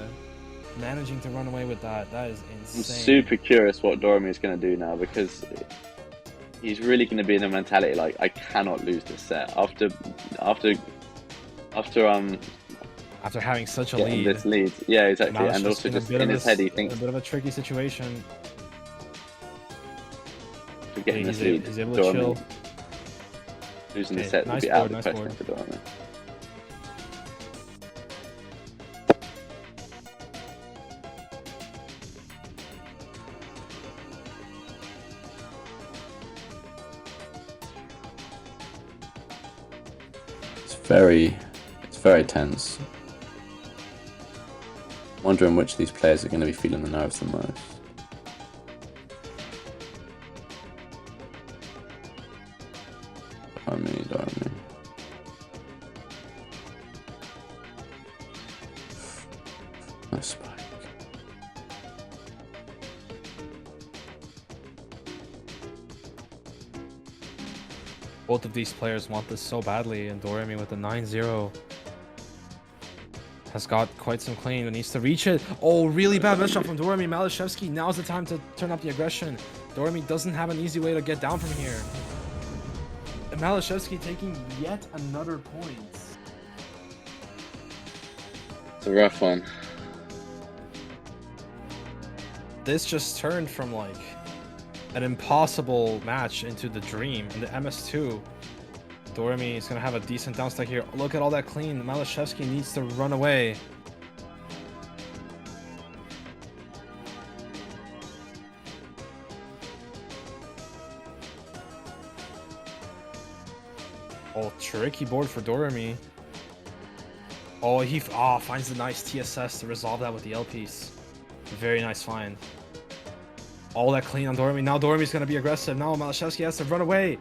Managing to run away with that is insane. I'm super curious what DOREMY is going to do now, because he's really going to be in the mentality like, I cannot lose this set after having such a lead. This lead, yeah, exactly, and also just in his head he thinks a bit of a tricky situation. To get this lead, he's able to chill. Losing the set would be out of the question for DOREMY. It's very tense. Wondering which of these players are going to be feeling the nerves the most. DOREMY. Nice spike. Both of these players want this so badly, and DOREMY with the 9-0 has got quite some clean and needs to reach it. Oh, really bad mess shot from DOREMY. MALYSZEWSKI, now's the time to turn up the aggression. DOREMY doesn't have an easy way to get down from here. And MALYSZEWSKI taking yet another point. It's a rough one. This just turned from like an impossible match into the dream. In the MS2, DOREMY is going to have a decent down stack here. Look at all that clean. MALYSZEWSKI needs to run away. Oh, tricky board for DOREMY. Oh, he finds a nice TSS to resolve that with the L piece. Very nice find. All that clean on DOREMY. Now DOREMY's going to be aggressive. Now MALYSZEWSKI has to run away.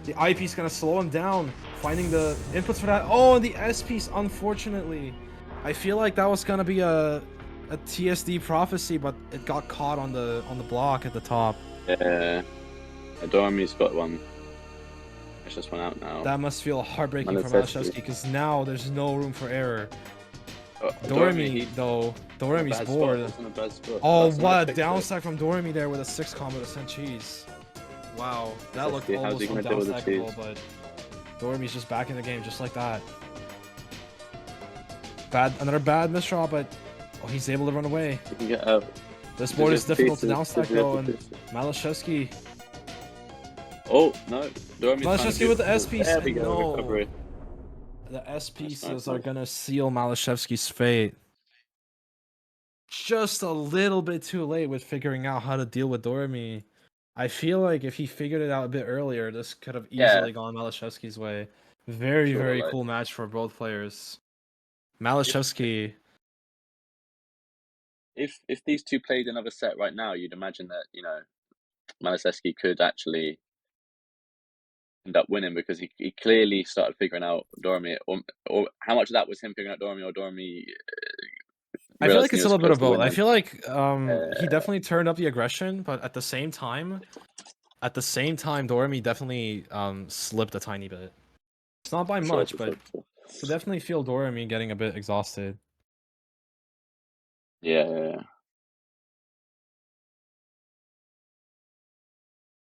The I piece is going to slow him down. Finding the inputs for that. Oh, and the S piece, unfortunately. I feel like that was going to be a TSD prophecy, but it got caught on the block at the top. Yeah. DOREMY's got one. It's just one out now. That must feel heartbreaking for MALYSZEWSKI, because now there's no room for error. DOREMY, though, DOREMY's board. Oh, what a downstack from DOREMY there with a 6 combo to send cheese. Wow, that looked almost undownstackable, but DOREMY's just back in the game just like that. Another bad misdraw, but he's able to run away. This board is difficult to downstack though, and MALYSZEWSKI. Oh no, MALYSZEWSKI with the S piece. There we go, no. recovery. The S pieces are gonna seal MALYSZEWSKI's fate. Just a little bit too late with figuring out how to deal with DOREMY. I feel like if he figured it out a bit earlier, this could have easily gone MALYSZEWSKI's way. Very cool match for both players. MALYSZEWSKI. If these two played another set right now, you'd imagine that, you know, MALYSZEWSKI could actually end up winning, because he clearly started figuring out DOREMY, or how much of that was him figuring out DOREMY, or DOREMY. I feel like it's a little bit of both. I feel like he definitely turned up the aggression, but at the same time, DOREMY definitely slipped a tiny bit. It's not by much, but I definitely feel DOREMY getting a bit exhausted. Yeah.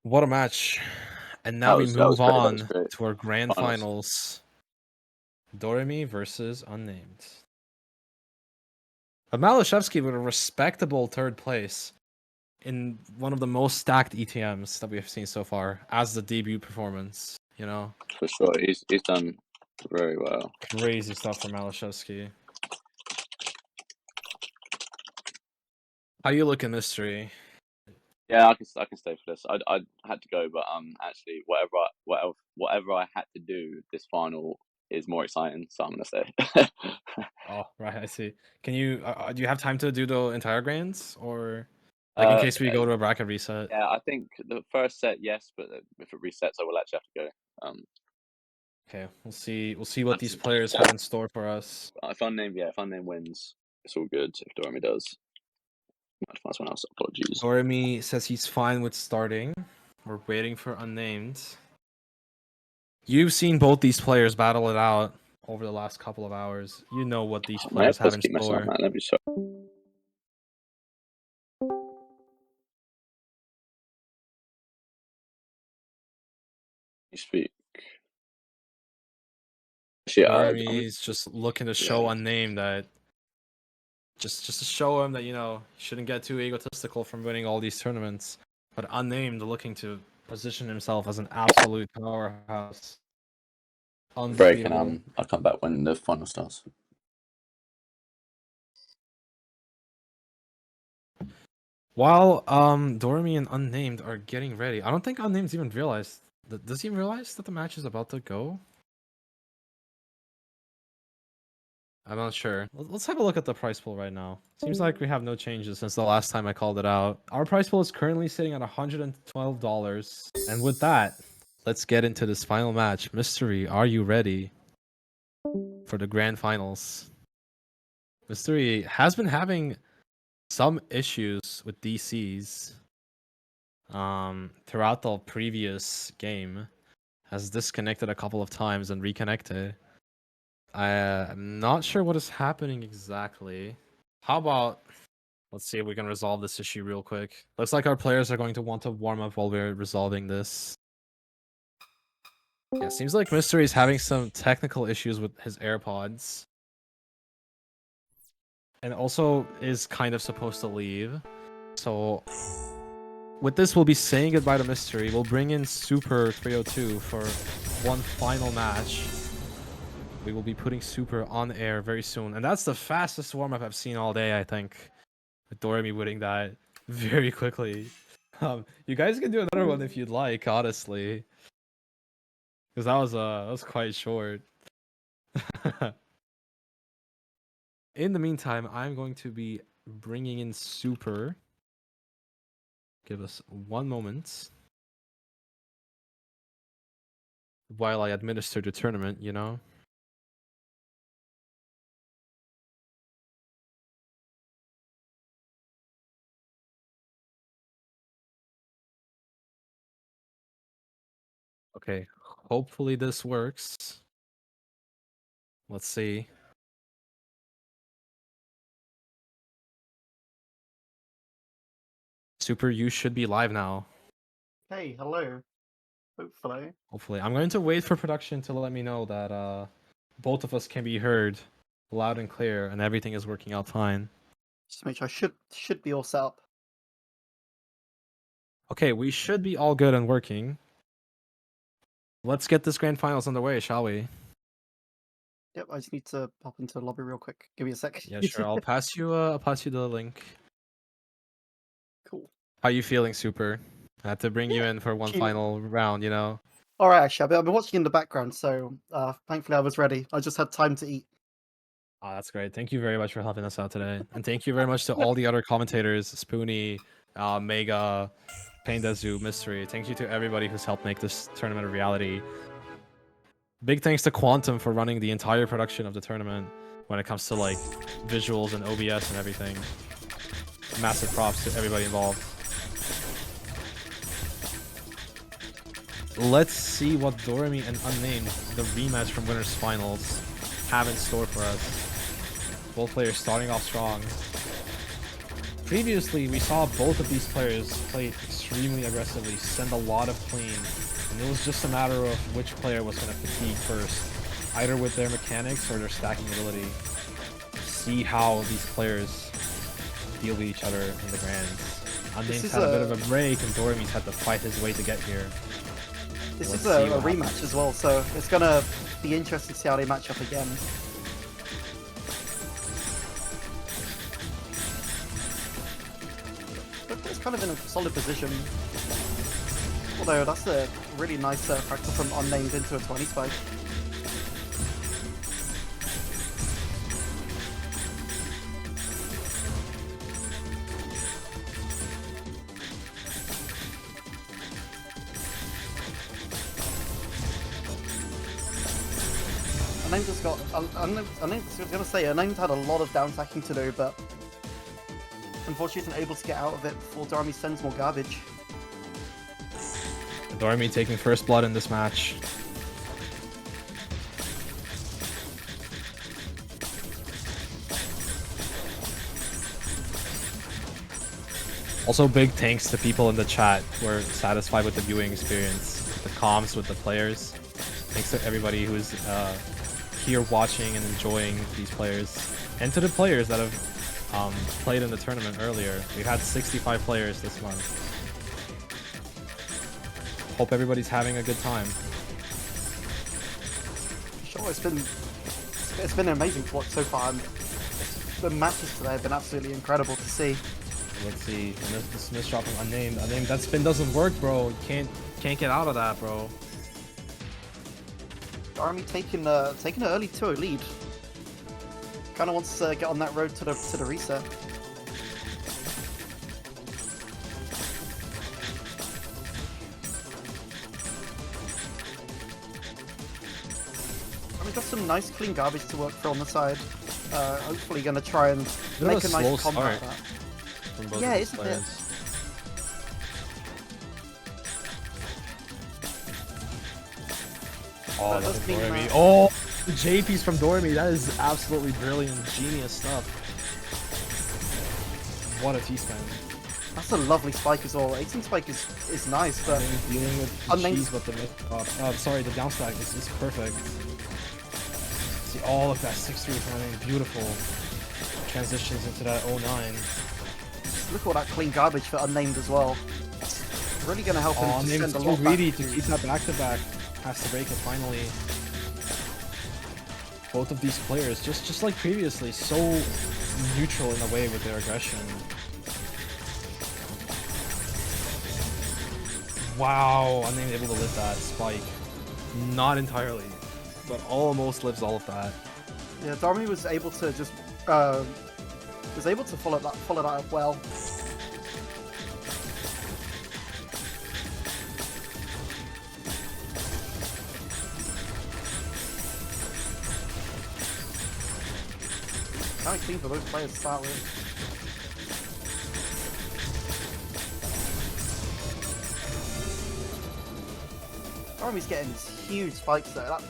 What a match. And now we move on to our grand finals. DOREMY versus Unnamed. But MALYSZEWSKI with a respectable 3rd place in one of the most stacked ETMs that we have seen so far as the debut performance, you know? For sure, he's done very well. Crazy stuff from MALYSZEWSKI. How you looking, Mystery? Yeah, I can stay for this. I had to go, but actually, whatever I had to do, this final is more exciting, so I'm gonna stay. Oh, right, I see. Can you do you have time to do the entire grands, or like in case we go to a bracket reset? Yeah, I think the first set, yes, but if it resets, I will actually have to go. Okay, we'll see what these players have in store for us. If Unnamed wins, it's all good. If DOREMY does, might find someone else. Apologies. DOREMY says he's fine with starting. We're waiting for Unnamed. You've seen both these players battle it out over the last couple of hours. You know what these players have in store. Let me show. You speak. DOREMY's just looking to show Unnamed that just to show him that, you know, he shouldn't get too egotistical from winning all these tournaments. But Unnamed looking to position himself as an absolute powerhouse. Break, and I'll come back when the final starts. While DOREMY and Unnamed are getting ready, I don't think Unnamed's even realized. Does he realize that the match is about to go? I'm not sure. Let's have a look at the price pool right now. Seems like we have no changes since the last time I called it out. Our price pool is currently sitting at $112. And with that, let's get into this final match. Mystery, are you ready for the grand finals? Mystery has been having some issues with DCs throughout the previous game. Has disconnected a couple of times and reconnected. I'm not sure what is happening exactly. How about let's see if we can resolve this issue real quick. Looks like our players are going to want to warm up while we're resolving this. Yeah, seems like Mystery is having some technical issues with his AirPods. And also is kind of supposed to leave. So with this, we'll be saying goodbye to Mystery. We'll bring in Super 302 for one final match. We will be putting Super on air very soon. And that's the fastest warm-up I've seen all day, I think. With DOREMY winning that very quickly. You guys can do another one if you'd like, honestly. Because that was quite short. In the meantime, I'm going to be bringing in Super. Give us one moment. While I administer the tournament, you know? Okay, hopefully this works. Let's see. Super, you should be live now. Hey, hello. Hopefully. I'm going to wait for production to let me know that both of us can be heard loud and clear and everything is working out fine. Just make sure I should be all set up. Okay, we should be all good and working. Let's get this grand finals underway, shall we? Yep, I just need to pop into the lobby real quick. Give me a sec. Yeah, sure. I'll pass you the link. Cool. How you feeling, Super? I had to bring you in for one final round, you know. All right, actually, I've been watching in the background, so thankfully I was ready. I just had time to eat. Oh, that's great. Thank you very much for helping us out today. And thank you very much to all the other commentators, Spoonie, Mega, Paindazu, Mystery. Thank you to everybody who's helped make this tournament a reality. Big thanks to Quantvm for running the entire production of the tournament when it comes to like visuals and OBS and everything. Massive props to everybody involved. Let's see what DOREMY and Unnamed, the rematch from Winners Finals, have in store for us. Both players starting off strong. Previously, we saw both of these players play extremely aggressively, send a lot of clean, and it was just a matter of which player was going to fatigue first. either with their mechanics or their stacking ability. See how these players deal with each other in the grands. Unnamed had a bit of a break, and DOREMY's had to fight his way to get here. This is a rematch as well, so it's gonna be interesting to see how they match up again. But it's kind of in a solid position. Although that's a really nice fractal from Unnamed into a 20 spike. Unnamed just got. Unnamed had a lot of down stacking to do, but unfortunately isn't able to get out of it before DOREMY sends more garbage. DOREMY taking first blood in this match. Also, big thanks to people in the chat who are satisfied with the viewing experience, the comms with the players. Thanks to everybody who is here watching and enjoying these players, and to the players that have played in the tournament earlier. We've had 65 players this month. Hope everybody's having a good time. Sure, it's been an amazing to watch so far, and the matches today have been absolutely incredible to see. Let's see, and there's this miss drop from Unnamed. Unnamed, that spin doesn't work, bro. You can't get out of that, bro. DOREMY taking an early 2-0 lead. Kind of wants to get on that road to the reset. We've got some nice clean garbage to work for on the side. Hopefully going to try and make a nice combo out of that. From both yeah, of isn't players. it? Oh, that's DOREMY. Oh, the JP's from DOREMY. That is absolutely brilliant, genius stuff. What a T-spin. That's a lovely spike as well. 18 spike is nice, but dealing with the cheese, but the sorry, the down stack is perfect. See all of that 6-3 running, beautiful transitions into that 09. Look at all that clean garbage for Unnamed as well. Really going to help him to Unnamed send a too lot greedy back to keep that back-to-back. Has to break it finally. Both of these players, just like previously, so neutral in a way with their aggression. Wow, Unnamed able to live that spike. Not entirely, but almost lives all of that. Yeah, DOREMY was able to just follow that up well. Kind of clean for those players to start with. DOREMY's getting these huge spikes there. That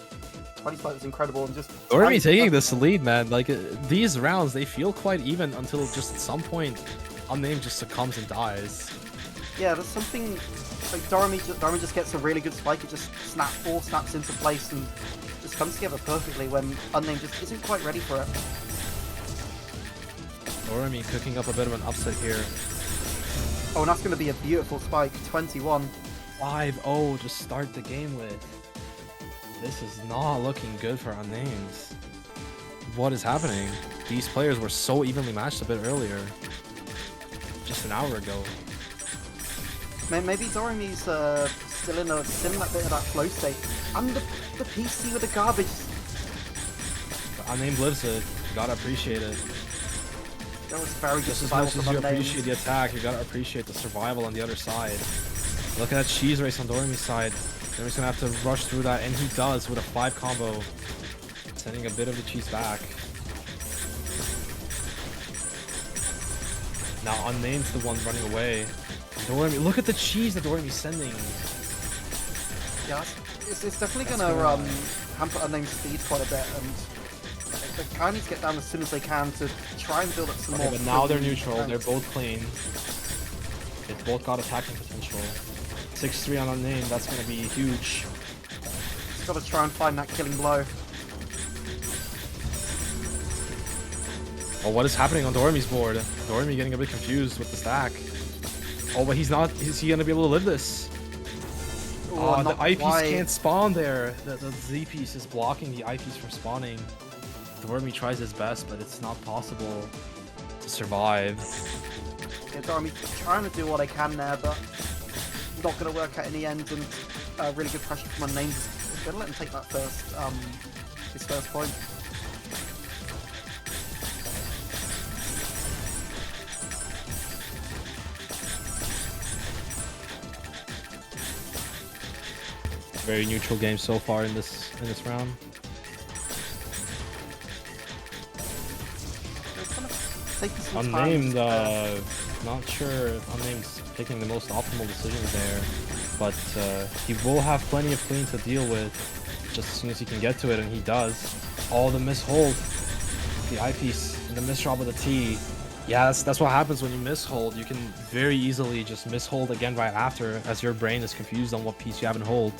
20 spike was incredible, and just DOREMY taking this lead, man. Like these rounds, they feel quite even until just at some point, Unnamed just succumbs and dies. Yeah, there's something like DOREMY just gets a really good spike. It just snaps into place and just comes together perfectly when Unnamed just isn't quite ready for it. DOREMY cooking up a bit of an upset here. Oh, and that's going to be a beautiful spike. 21. 5-0 to start the game with. This is not looking good for Unnamed. What is happening? These players were so evenly matched a bit earlier. Just an hour ago. Maybe DOREMY's still in that bit of that flow state. And the PC with the garbage. But Unnamed lives it. You gotta appreciate it. That was very Just as survival much as from you Unnamed. appreciate the attack, you gotta appreciate the survival on the other side. Look at that cheese race on DOREMY's side. DOREMY's gonna have to rush through that, and he does with a 5 combo. Sending a bit of the cheese back. Now Unnamed's the one running away. DOREMY, look at the cheese that DOREMY's sending. Yeah, it's definitely gonna hamper Unname's speed quite a bit, and they kind of need to get down as soon as they can to try and build up some more. But now they're clean neutral, they're defense. both clean. They've both got attacking potential. 6-3 on Unnamed, that's gonna be huge. Just gotta try and find that killing blow. Oh, what is happening on Doremy's board? Doremy getting a bit confused with the stack. Oh, but he's not. Is he gonna be able to live this? Oh, the eye piece can't spawn there. The Z piece is blocking the eye piece from spawning. Doremy tries his best, but it's not possible to survive. Yeah, Doremy trying to do what I can there, but not going to work out in the end. And really good pressure from Unnamed. Going to let him take that first, his first point. Very neutral game so far in this round. Unnamed, not sure if Unnamed's picking the most optimal decisions there, but he will have plenty of clean to deal with just as soon as he can get to it, and he does. Oh, the mishold, the eyepiece, and the misdrop of the T. Yeah, that's what happens when you mishold. You can very easily just mishold again right after, as your brain is confused on what piece you haven't hold.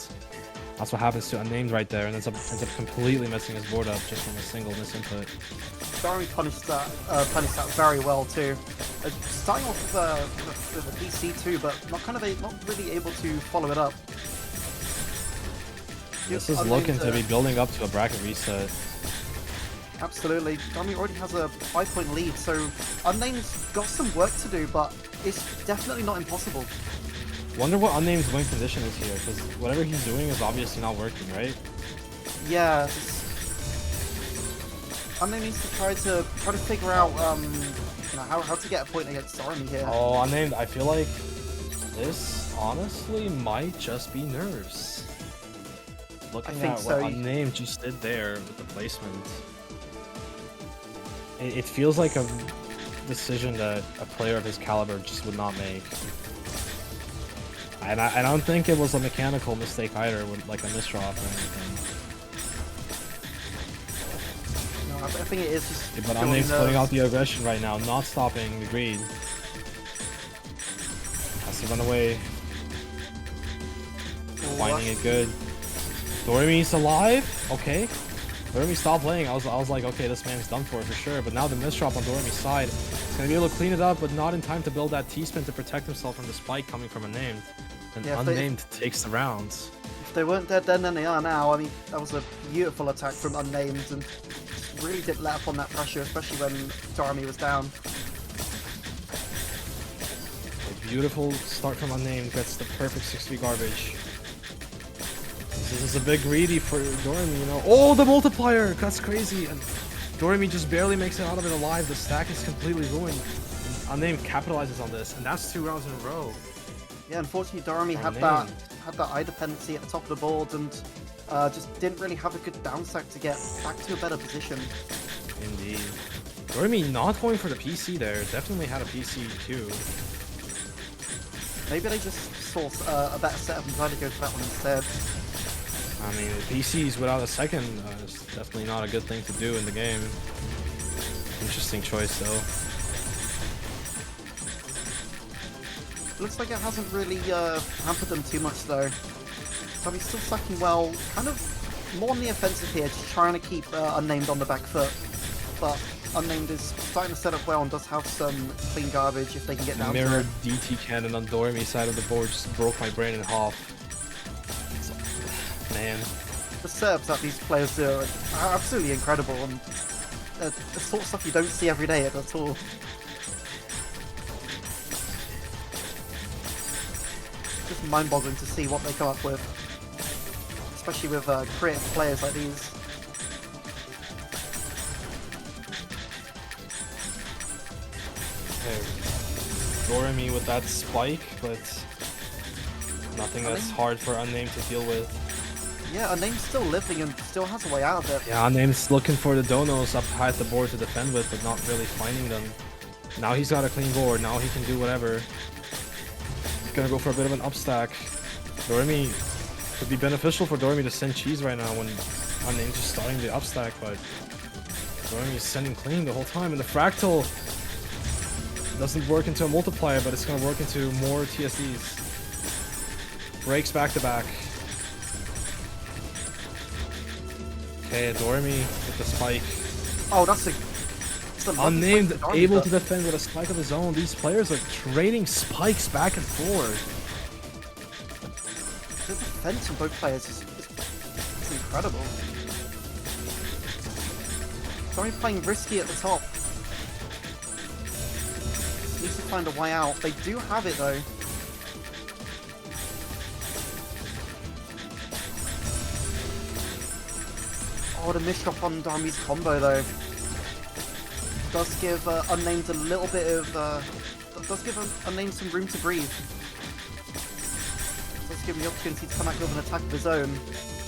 That's what happens to Unnamed right there, and ends up completely messing his board up just from a single misinput. Doremy punished that very well too. Starting off with a PC too, but not really able to follow it up. This is looking to be building up to a bracket reset. Absolutely. Doremy already has a 5-point lead, so Unnamed's got some work to do, but it's definitely not impossible. Wonder what Unnamed's win condition is here, because whatever he's doing is obviously not working, right? Yeah. Unnamed needs to try to figure out how to get a point against Doremy here. Oh, Unnamed, I feel like this honestly might just be nerves. Looking at what Unnamed just did there with the placement. It feels like a decision that a player of his caliber just would not make. And I don't think it was a mechanical mistake either, with like a misdraw or anything. No, I think it is just. Yeah, but Unname's putting out the aggression right now, not stopping the greed. Has to run away. Finding it good. Doremy's alive? Okay. Doremy stopped playing. I was like, okay, this man's done for sure. But now the misdrop on Doremy's side. He's gonna be able to clean it up, but not in time to build that T-spin to protect himself from the spike coming from Unnamed. And yeah, Unnamed takes the rounds. If they weren't dead then they are now. I mean, that was a beautiful attack from Unnamed and really did let up on that pressure, especially when Doremy was down. A beautiful start from Unnamed, gets the perfect 6-3 garbage. This is a bit greedy for Doremy, you know. Oh, the multiplier! That's crazy. And Doremy just barely makes it out of it alive. The stack is completely ruined. And Unnamed capitalizes on this, and that's 2 rounds in a row. Yeah, unfortunately Doremy had that eye dependency at the top of the board and just didn't really have a good down stack to get back to a better position. Indeed. Doremy not going for the PC there. Definitely had a PC too. Maybe they just saw a better setup and tried to go for that one instead. I mean, PCs without a second is definitely not a good thing to do in the game. Interesting choice though. Looks like it hasn't really hampered them too much though. So he's still sucking well, kind of more on the offensive here, just trying to keep Unnamed on the back foot. But Unnamed is starting to set up well and does have some clean garbage if they can get down to it. Mirrored DT cannon on Doremy's side of the board just broke my brain in half. Man. The setups that these players do are absolutely incredible and the sort of stuff you don't see every day at all. Just mind-boggling to see what they come up with, especially with creative players like these. Okay. Doremy with that spike, but nothing that's hard for Unnamed to deal with. Yeah, Unnamed's still living and still has a way out of it. Yeah, Unnamed's looking for the donos up high at the board to defend with, but not really finding them. Now he's got a clean board, now he can do whatever. Gonna go for a bit of an upstack. Doremy could be beneficial for Doremy to send cheese right now when Unnamed just starting the upstack, but Doremy is sending clean the whole time, and the fractal doesn't work into a multiplier, but it's gonna work into more TSDs. Breaks back to back. Okay, Doremy with the spike. Oh, that's the love Unnamed of Doremy, able but to defend with a spike of his own. These players are trading spikes back and forth. the defense from both players is incredible. Doremy playing risky at the top. Needs to find a way out. They do have it though. Oh, the misdrop on Doremy's combo though. Does give Unnamed a little bit of does give Unnamed some room to breathe. Does give him the opportunity to come back with an attack of his own,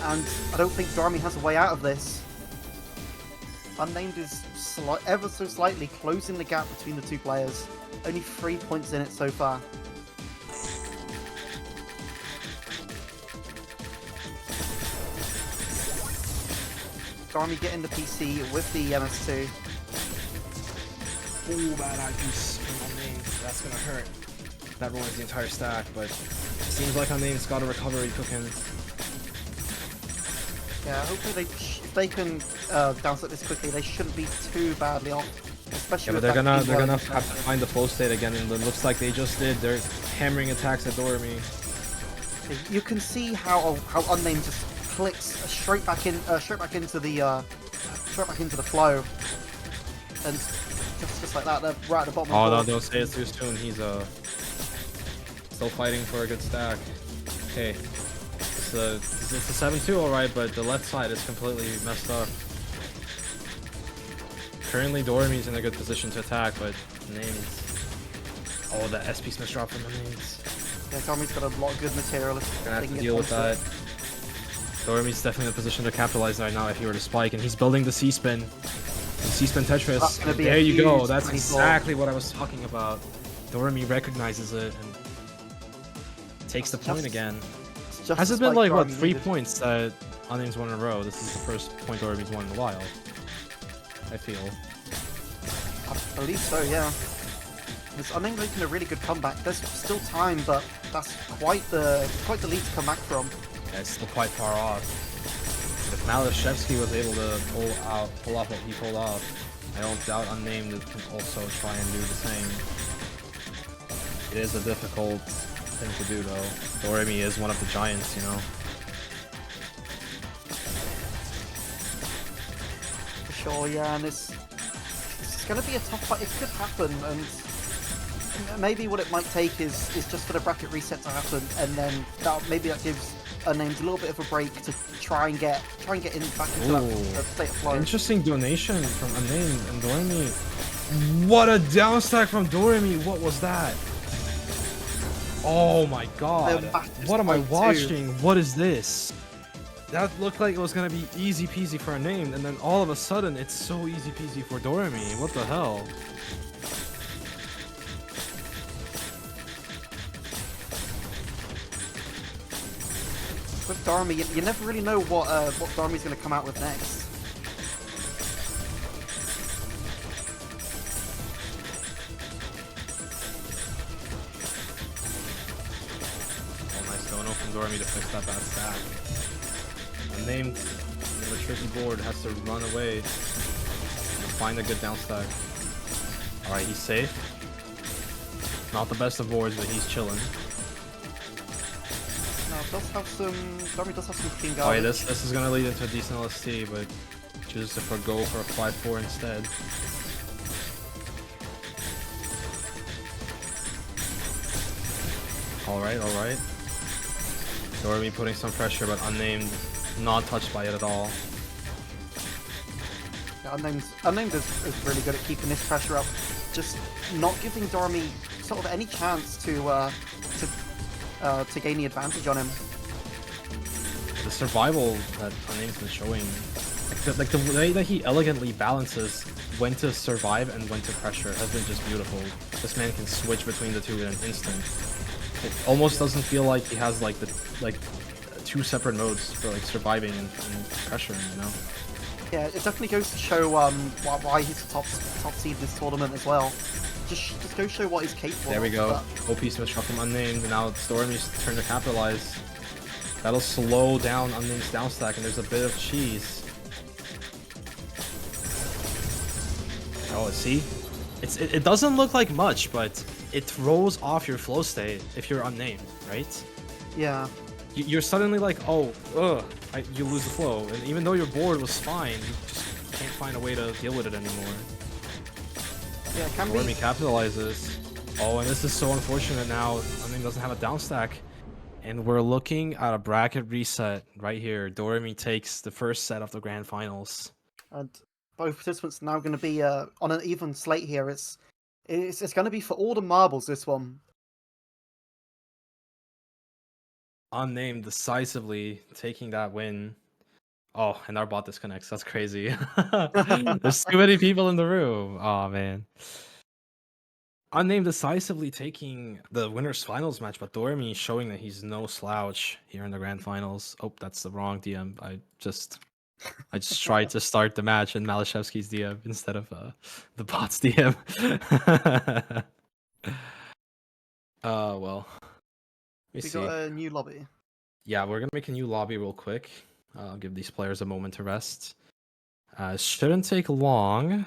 and I don't think Doremy has a way out of this. Unnamed is ever so slightly closing the gap between the two players. Only 3 points in it so far. Doremy getting the PC with the MS2. Ooh, bad eyepiece from Unnamed. That's gonna hurt. That ruins the entire stack, but seems like Unnamed's got a recovery cooking. Yeah, hopefully if they can downset this quickly, they shouldn't be too badly off. Especially Yeah, but they're gonna have to find the flow state again, and it looks like they just did. They're hammering attacks at Doremy. You can see how Unnamed just clicks straight back into the flow, and just like that, they're right at the bottom. Oh no, don't say it too soon. He's still fighting for a good stack. Okay, it's a 7-2, all right, but the left side is completely messed up. Currently, Doremy's in a good position to attack, but Names. Oh, the SP Smith drop from the Names. Yeah, Doremy's got a lot of good material. Gonna have to deal with that. Doremy's definitely in a position to capitalize right now if he were to spike, and he's building the C-spin. The C-spin Tetris. There you go. That's exactly what I was talking about. Doremy recognizes it and takes the point again. Has it been like, what, 3 points that Unname's won in a row? This is the first point Doremy's won in a while, I feel. I believe so, yeah. Unnamed making a really good comeback. There's still time, but that's quite the lead to come back from. Yeah, it's still quite far off. If MALYSZEWSKI was able to pull off what he pulled off, I don't doubt Unnamed can also try and do the same. It is a difficult thing to do though. Doremy is one of the giants, you know. For sure, yeah, and it's gonna be a tough fight. It could happen, and maybe what it might take is just for the bracket reset to happen, and then maybe that gives Unnamed a little bit of a break to try and get in back into that state of flow. Interesting donation from Unnamed and Doremy. What a down stack from Doremy! What was that? Oh my god! What am I watching? What is this? That looked like it was gonna be easy peasy for Unnamed, and then all of a sudden it's so easy peasy for Doremy. What the hell? With Doremy, you never really know what Doremy's going to come out with next. Oh, nice dono from Doremy to fix that bad stack. Unnamed, with a tricky board, has to run away and find a good down stack. Alright, he's safe. Not the best of boards, but he's chilling. Doremy does have some clean garbage. Oh yeah, this is gonna lead into a decent LST, but chooses to forgo for a 5-4 instead. Alright. Doremy putting some pressure, but Unnamed not touched by it at all. Yeah, Unnamed is really good at keeping this pressure up, just not giving Doremy sort of any chance to gain the advantage on him. The survival that Unnamed's been showing, like the way that he elegantly balances when to survive and when to pressure has been just beautiful. This man can switch between the two in an instant. It almost doesn't feel like he has like two separate modes for like surviving and pressuring, you know? Yeah, it definitely goes to show why he's the top seed in this tournament as well. Just go show what he's capable of. There we go. OP Smith shot from Unnamed, and now it's Doremy's turn to capitalize. That'll slow down Unnamed's down stack, and there's a bit of cheese. Oh, see? It doesn't look like much, but it throws off your flow state if you're unnamed, right? Yeah. You're suddenly like, oh, you lose the flow. And even though your board was fine, you just can't find a way to deal with it anymore. Yeah, it can DOREMY be. capitalizes. Oh, and this is so unfortunate now. Unnamed doesn't have a down stack. And we're looking at a bracket reset right here. DOREMY takes the first set of the grand finals. And both participants now going to be on an even slate here. It's going to be for all the marbles, this one. Unnamed decisively taking that win. Oh, and our bot disconnects. That's crazy. There's too many people in the room. Oh, man. Unnamed decisively taking the winners finals match, but DOREMY showing that he's no slouch here in the grand finals. Oh, that's the wrong DM. I just tried to start the match in MALYSZEWSKI's DM instead of the bot's DM. Well. We got a new lobby. Yeah, we're gonna make a new lobby real quick. I'll give these players a moment to rest. Shouldn't take long.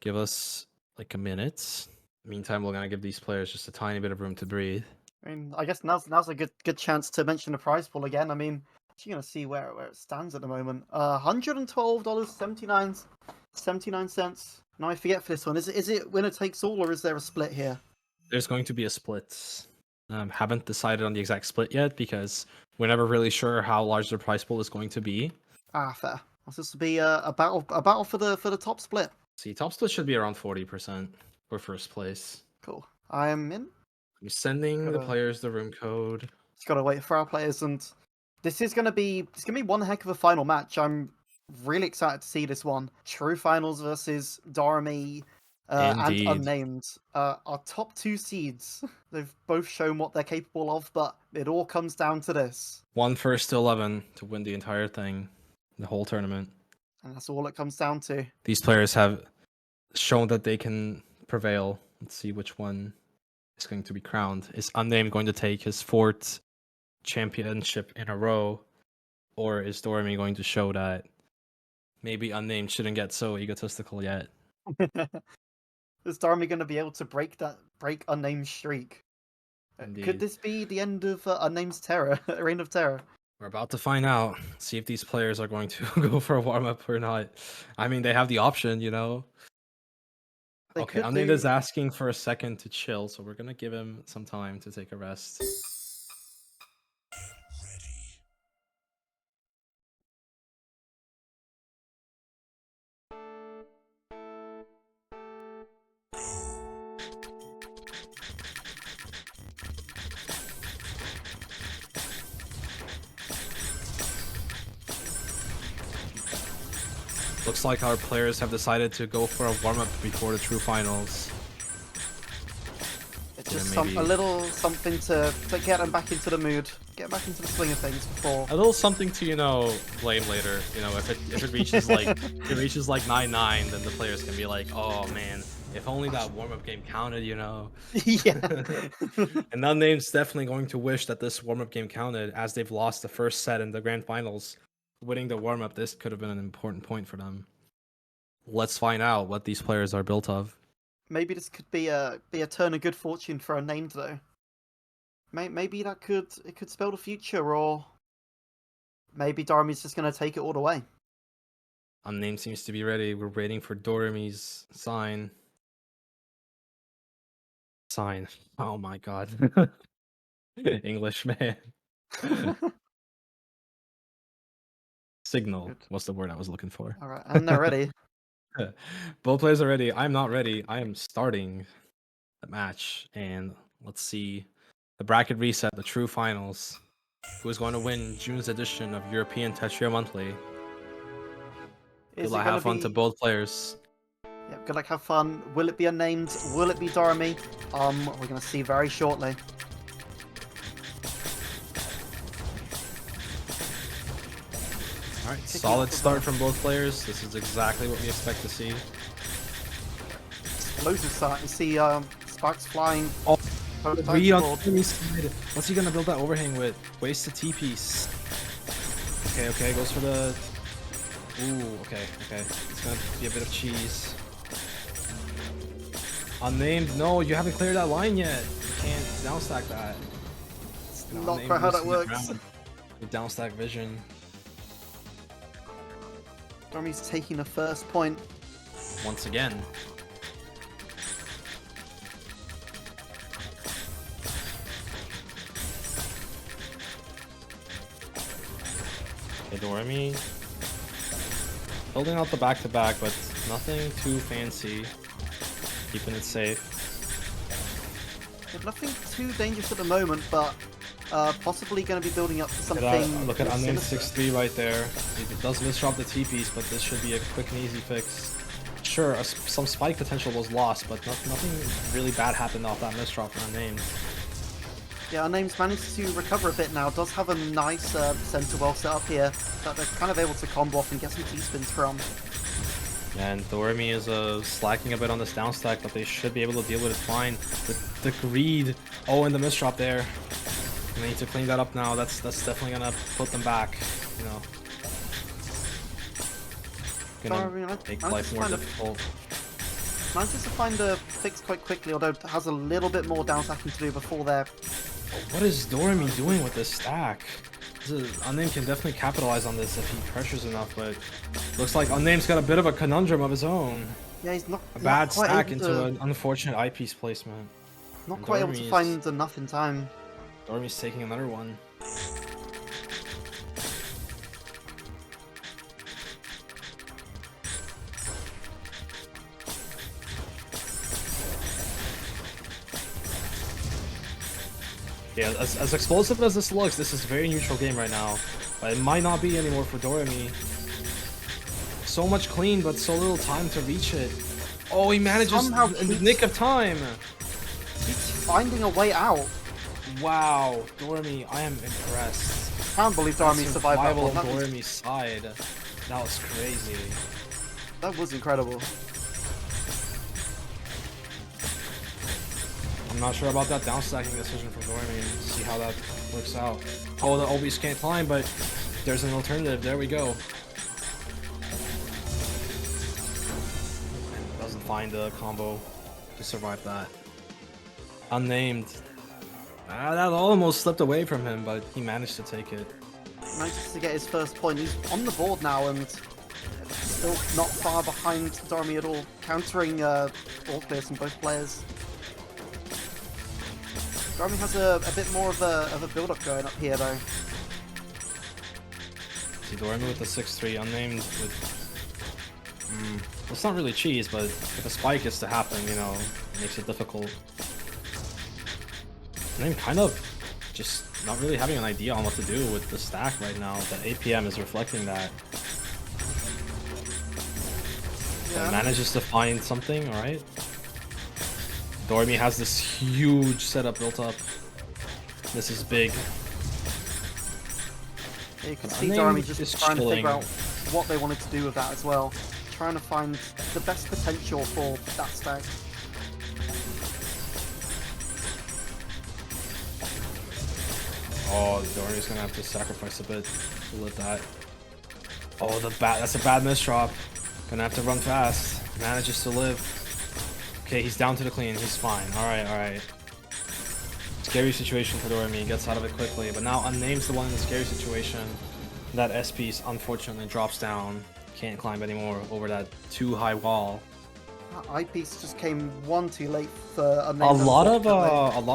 Give us like a minute. Meantime, we're gonna give these players just a tiny bit of room to breathe. I mean, I guess now's a good chance to mention the prize pool again. I mean, you're gonna see where it stands at the moment. $112.79. Now I forget for this one. Is it winner takes all, or is there a split here? There's going to be a split. Haven't decided on the exact split yet because we're never really sure how large the prize pool is going to be. Ah, fair. This will be a battle for the top split. See, top split should be around 40% for first place. Cool. I'm in. I'm sending the players the room code. Just gotta wait for our players, and this is gonna be one heck of a final match. I'm really excited to see this one. True finals versus DOREMY and Unnamed. Our top two seeds. They've both shown what they're capable of, but it all comes down to this. One first to 11 to win the entire thing, the whole tournament. And that's all it comes down to. These players have shown that they can prevail. Let's see which one is going to be crowned. Is Unnamed going to take his 4th championship in a row? Or is DOREMY going to show that maybe Unnamed shouldn't get so egotistical yet? Is DOREMY going to be able to break Unnamed's streak? Indeed. Could this be the end of Unnamed's terror, reign of terror? We're about to find out. See if these players are going to go for a warm-up or not. I mean, they have the option, you know. Okay, Unnamed is asking for a second to chill, so we're going to give him some time to take a rest. Looks like our players have decided to go for a warm-up before the true finals. It's just a little something to get them back into the mood, get back into the swing of things before. A little something to, you know, blame later. You know, if it reaches like 9-9, then the players can be like, oh man, if only that warm-up game counted, you know. Yeah. And Unnamed's definitely going to wish that this warm-up game counted, as they've lost the first set in the grand finals. Winning the warm-up, this could have been an important point for them. Let's find out what these players are built of. Maybe this could be a turn of good fortune for Unnamed, though. Maybe that could spell the future, or maybe DOREMY's just going to take it all the way. Unnamed seems to be ready. We're waiting for DOREMY's sign. Oh my god. English, man. Signal was the word I was looking for. Alright, and they're ready. Both players are ready. I'm not ready. I am starting the match. And let's see the bracket reset, the true finals. Who is going to win June's edition of European Tetria Monthly? Good luck, have fun to both players. Yeah, good luck, have fun. Will it be Unnamed? Will it be DOREMY? We're going to see very shortly. Alright, solid start from both players. This is exactly what we expect to see. Explosive start. You see sparks flying. Oh, read on the side. What's he gonna build that overhang with? Waste the T-piece. Okay, goes for the... Ooh, okay. It's gonna be a bit of cheese. Unnamed, no, you haven't cleared that line yet. You can't downstack that. Not quite how that works. With downstack vision. Doremy's taking a first point. Once again. Okay, Doremy. Building out the back-to-back, but nothing too fancy. Keeping it safe. Nothing too dangerous at the moment, but possibly going to be building up to something. Look at Unnamed 6-3 right there. It does misdrop the TPs, but this should be a quick and easy fix. Sure, some spike potential was lost, but nothing really bad happened off that misdrop from Unnamed. Yeah, Unnamed's managed to recover a bit now. Does have a nice center well set up here that they're kind of able to combo off and get some T-spins from. And Doremy is slacking a bit on this down stack, but they should be able to deal with it fine. The greed. Oh, and the misdrop there. They need to clean that up now. That's definitely gonna put them back. You know, gonna make life more difficult. Manages to find a fix quite quickly, although it has a little bit more down stacking to do before there. What is Doremy doing with this stack? Unnamed can definitely capitalize on this if he pressures enough, but looks like Unnamed's got a bit of a conundrum of his own. Yeah, he's not a bad quite stack into an unfortunate eyepiece placement. Not quite able to find enough in time. Doremy's taking another one. Yeah, as explosive as this looks, this is a very neutral game right now. But it might not be anymore for Doremy. So much clean, but so little time to reach it. Oh, he manages in the nick of time. He's finding a way out. Wow, Doremy, I am impressed. I can't believe Doremy survived that one. On Doremy's side. That was crazy. That was incredible. I'm not sure about that downstacking decision from Doremy. See how that works out. Oh, the Obi's can't climb, but there's an alternative. There we go. Doesn't find the combo to survive that. Unnamed. That almost slipped away from him, but he managed to take it. Manages to get his first point. He's on the board now and still not far behind Doremy at all, countering all clears from both players. Doremy has a bit more of a build-up going up here, though. See, Doremy with the 6-3, Unnamed with... it's not really cheese, but if a spike is to happen, you know, it makes it difficult. Unnamed kind of just not really having an idea on what to do with the stack right now. The APM is reflecting that. Yeah. So manages to find something, alright? Doremy has this huge setup built up. This is big. Yeah, you can see Doremy just trying to figure out what they wanted to do with that as well. Trying to find the best potential for that stack. Oh, Doremy's gonna have to sacrifice a bit to live that. Oh, that's a bad misdrop. Gonna have to run fast. Manages to live. Okay, he's down to the clean. He's fine. Alright, alright. Scary situation for Doremy. Gets out of it quickly. But now Unnamed's the one in the scary situation. That S-piece unfortunately drops down. Can't climb anymore over that too high wall. That eyepiece just came one too late for Unnamed. A lot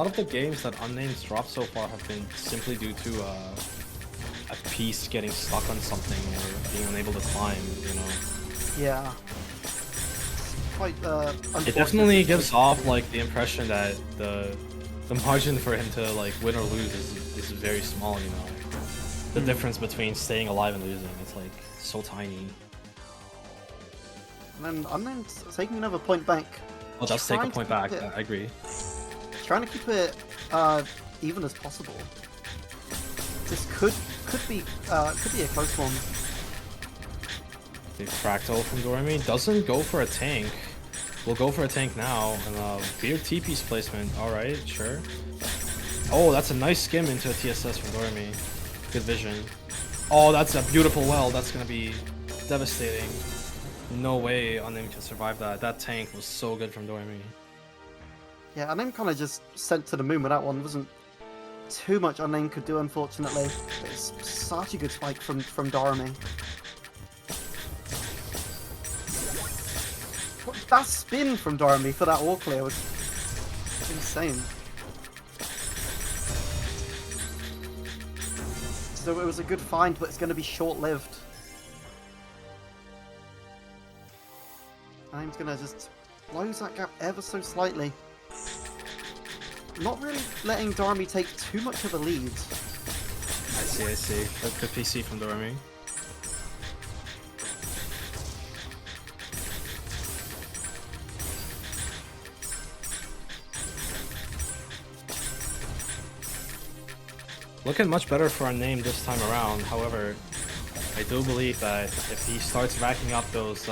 of the games that Unnamed's dropped so far have been simply due to a piece getting stuck on something or being unable to climb, you know. Yeah. Quite it definitely gives off like the impression that the margin for him to like win or lose is very small, you know. The difference between staying alive and losing, it's like so tiny. And then Unnamed taking another point back. Oh, does take a point back. I agree. Trying to keep it even as possible. This could be a close one. Big fractal from Doremy doesn't go for a tank. We'll go for a tank now. And weird TP's placement. All right, sure. Oh, that's a nice skim into a TSS from Doremy. Good vision. Oh, that's a beautiful well. That's gonna be devastating. No way Unnamed can survive that. That tank was so good from Doremy. Yeah, Unnamed kind of just sent to the moon with that one. Wasn't too much Unnamed could do, unfortunately. But it's such a good spike from DOREMY. That spin from DOREMY for that all clear was insane. So it was a good find, but it's going to be short-lived. I'm going to just close that gap ever so slightly. Not really letting DOREMY take too much of a lead. I see. Good PC from DOREMY. Looking much better for Unnamed this time around. However, I do believe that if he starts racking up those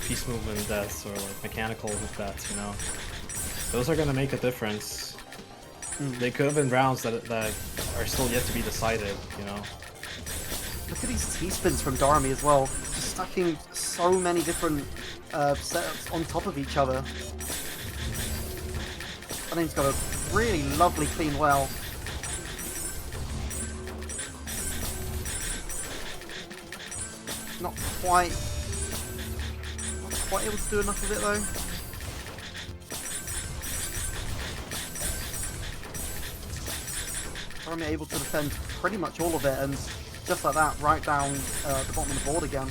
piece movement deaths or like mechanical deaths, you know, those are gonna make a difference. They could have been rounds that are still yet to be decided, you know. Look at these T-spins from DOREMY as well. Just stacking so many different setups on top of each other. Unname's got a really lovely clean well. Not quite able to do enough of it though. DOREMY able to defend pretty much all of it, and just like that, right down the bottom of the board again.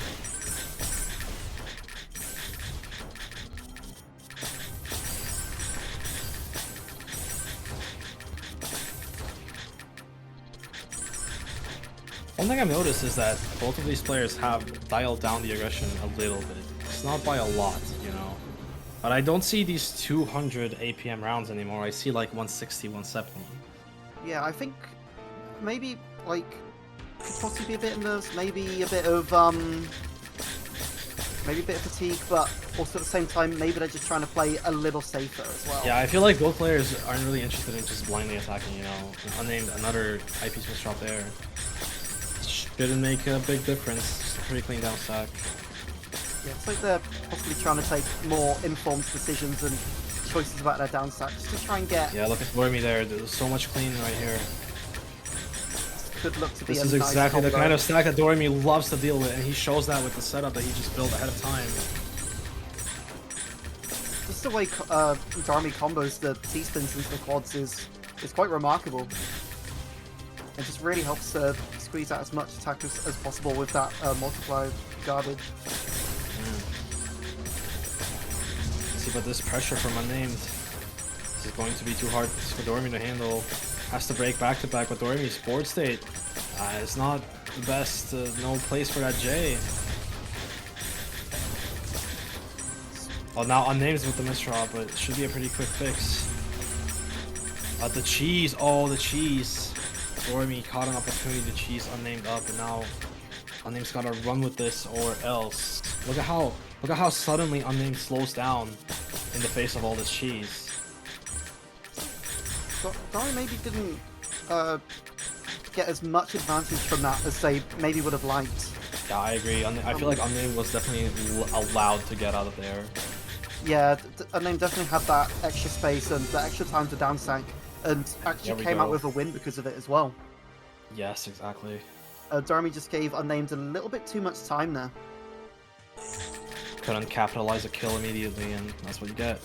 One thing I've noticed is that both of these players have dialed down the aggression a little bit. It's not by a lot, you know. But I don't see these 200 APM rounds anymore. I see like 160, 170. Yeah, I think maybe like could possibly be a bit of nerves, maybe a bit of fatigue, but also at the same time maybe they're just trying to play a little safer as well. Yeah, I feel like both players aren't really interested in just blindly attacking, you know. Unnamed, another IP switch drop there. Shouldn't make a big difference. Just a pretty clean down stack. Yeah, it's like they're possibly trying to take more informed decisions and choices about their down stack just to try and get... Yeah, look at DOREMY there. There's so much clean right here. Could look to be This a is nice exactly the combo. kind of stack that DOREMY loves to deal with, and he shows that with the setup that he just built ahead of time. Just the way DOREMY combos the T-spins into the quads is quite remarkable. It just really helps squeeze out as much attack as possible with that multiplier garbage. See, but this pressure from Unnamed, this is going to be too hard for DOREMY to handle. Has to break back to back, but DOREMY's board state is not the best. No place for that J. Well, now Unnamed's with the misdraw, but it should be a pretty quick fix. The cheese, oh, the cheese. DOREMY caught an opportunity to cheese Unnamed up, and now Unnamed's gotta run with this or else. Look at how suddenly Unnamed slows down in the face of all this cheese. DOREMY maybe didn't get as much advantage from that as they maybe would have liked. Yeah, I agree. I feel like Unnamed was definitely allowed to get out of there. Yeah, Unnamed definitely had that extra space and the extra time to down stack, and actually came out with a win because of it as well. Yes, exactly. DOREMY just gave Unnamed a little bit too much time there. Couldn't capitalize a kill immediately, and that's what you get.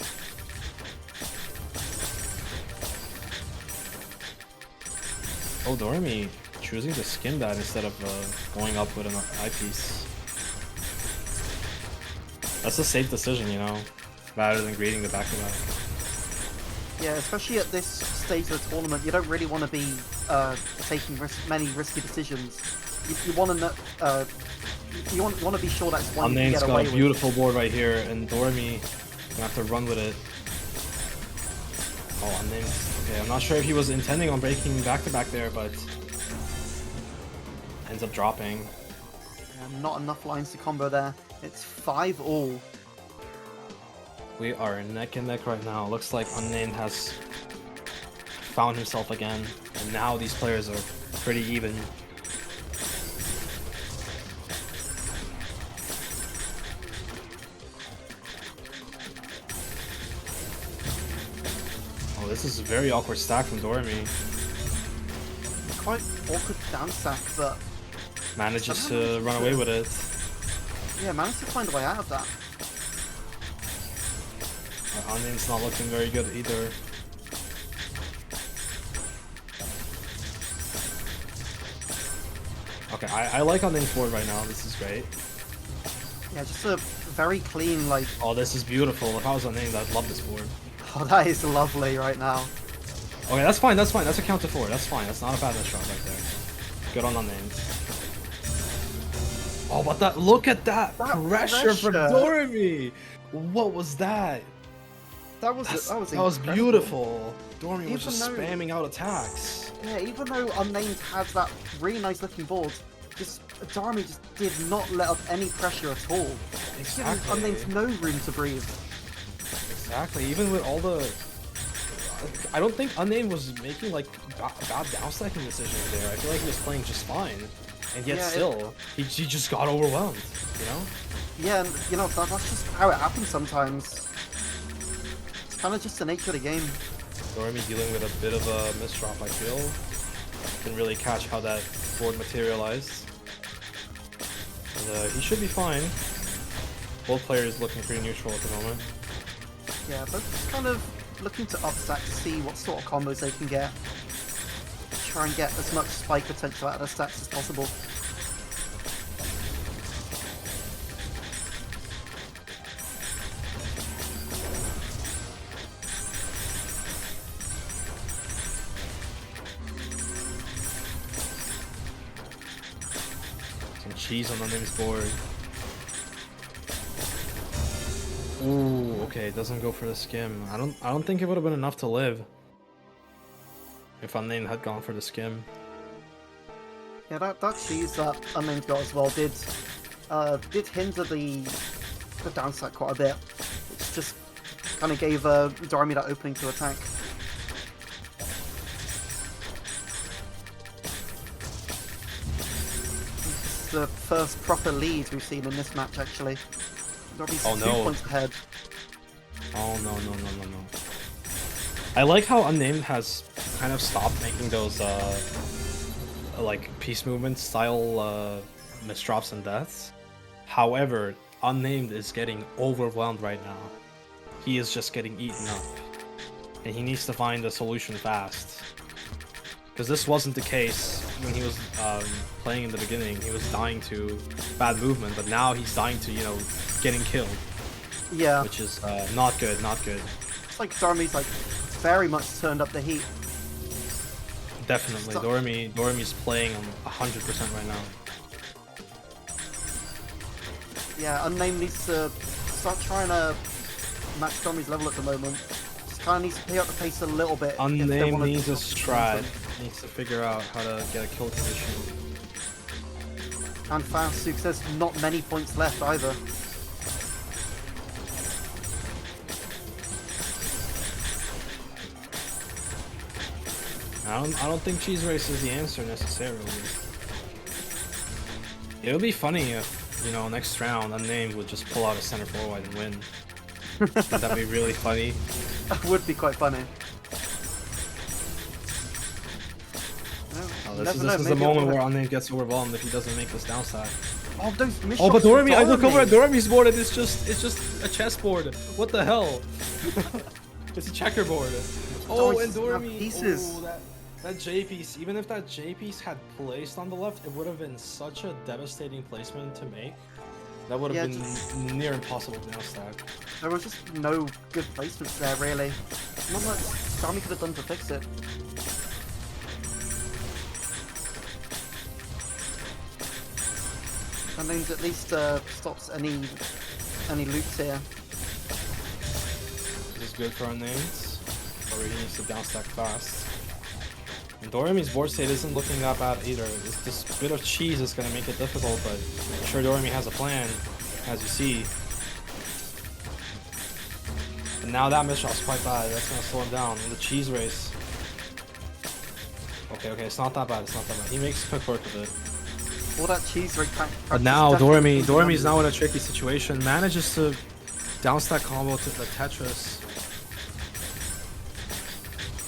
Oh, DOREMY choosing to skin that instead of going up with an eyepiece. That's a safe decision, you know, rather than greeting the back-to-back. Yeah, especially at this stage of the tournament, you don't really want to be taking many risky decisions. You want to you want to be sure that's one you can Unnamed's get got away a with. beautiful board right here, and DOREMY gonna have to run with it. Oh, Unnamed. Okay, I'm not sure if he was intending on breaking back-to-back there, but ends up dropping. Yeah, not enough lines to combo there. It's 5-all. We are neck and neck right now. Looks like Unnamed has found himself again, and now these players are pretty even. Oh, this is a very awkward stack from DOREMY. Quite awkward down stack, but Manages to run away with it. yeah, managed to find a way out of that. Unname's not looking very good either. Okay, I like Unname's board right now. This is great. Yeah, just a very clean, like... Oh, this is beautiful. If I was Unnamed, I'd love this board. Oh, that is lovely right now. Okay, that's fine. That's fine. That's a counter 4. That's fine. That's not a bad shot right there. Good on Unnamed. Oh, but that, look at that pressure from DOREMY. What was that? That was incredible. Beautiful. DOREMY was Even just though- spamming out attacks. Yeah, even though Unnamed had that really nice looking board, just DOREMY just did not let up any pressure at all. Exactly. Giving Unnamed no room to breathe. Exactly. Even with all the, I don't think Unnamed was making like bad downstacking decisions there. I feel like he was playing just fine, and yet Yeah, still he just got overwhelmed. You know? Yeah, and you know that's just how it happens sometimes. It's kind of just the nature of the game. DOREMY dealing with a bit of a misdrop, I feel. Didn't really catch how that board materialized. And, he should be fine. Both players looking pretty neutral at the moment. Yeah, but just kind of looking to upstack to see what sort of combos they can get. Try and get as much spike potential out of the stacks as possible. Some cheese on Unname's board. Ooh, okay, doesn't go for the skim. I don't think it would have been enough to live if Unnamed had gone for the skim. Yeah, that cheese that Unnamed got as well did hinder the downstack quite a bit, which just kind of gave DOREMY that opening to attack. This is the first proper lead we've seen in this match, actually. DOREMY's 2 points ahead. Oh no. I like how Unnamed has kind of stopped making those like peace movement style misdrops and deaths. However, Unnamed is getting overwhelmed right now. He is just getting eaten up, and he needs to find a solution fast. Because this wasn't the case when he was playing in the beginning. He was dying to bad movement, but now he's dying to, you know, getting killed. Yeah. Which is not good, not good. It's like DOREMY's like very much turned up the heat. Definitely, DOREMY's playing on 100% right now. Yeah, Unnamed needs to start trying to match DOREMY's level at the moment. Just kind of needs to play up the pace a little bit. Unnamed needs a strat. Needs to figure out how to get a kill condition. And fast, because there's not many points left either. I don't think cheese race is the answer necessarily. It would be funny if, you know, next round Unnamed would just pull out a center forward and win. That'd be really funny. That would be quite funny. Oh, this is the moment where Unnamed gets overwhelmed if he doesn't make this downside. Oh, those Oh, but DOREMY, I look over at DOREMY's board and it's just a chessboard. What the hell? It's a checkerboard. Oh, and DOREMY. Pieces. Oh, that J piece. Even if that J piece had placed on the left, it would have been such a devastating placement to make. That would have been near impossible to now stack. There was just no good placements there, really. Not much DOREMY could have done to fix it. Unnamed at least stops any loops here. This is good for Unnamed, or he needs to downstack fast. And DOREMY's board state isn't looking that bad either. This bit of cheese is going to make it difficult, but I'm sure DOREMY has a plan, as you see. And now that misshot's quite bad. That's going to slow him down in the cheese race. Okay, it's not that bad. It's not that bad. He makes quick work of it. All that cheese rig pack. But now DOREMY's now in a tricky situation. Manages to downstack combo to the Tetris.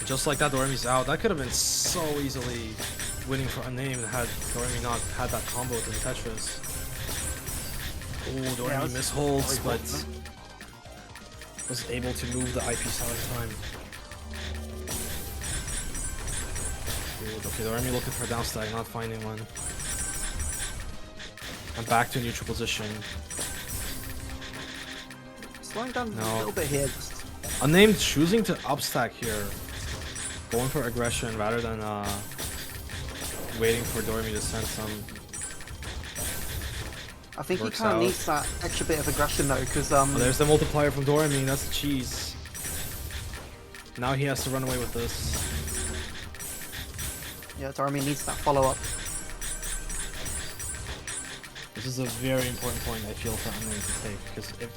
Just like that, Doremy's out. That could have been so easily winning for Unnamed had Doremy not had that combo to the Tetris. Oh, Doremy misholds, but was able to move the eyepiece out in time. Ooh, okay, Doremy looking for a down stack, not finding one. I'm back to neutral position. Slowing down a little bit here. Unnamed choosing to upstack here. Going for aggression rather than waiting for Doremy to send some. I think he kind of needs that extra bit of aggression though, because oh, there's the multiplier from Doremy. That's the cheese. Now he has to run away with this. Yeah, Doremy needs that follow-up. This is a very important point I feel for Unnamed to take, because if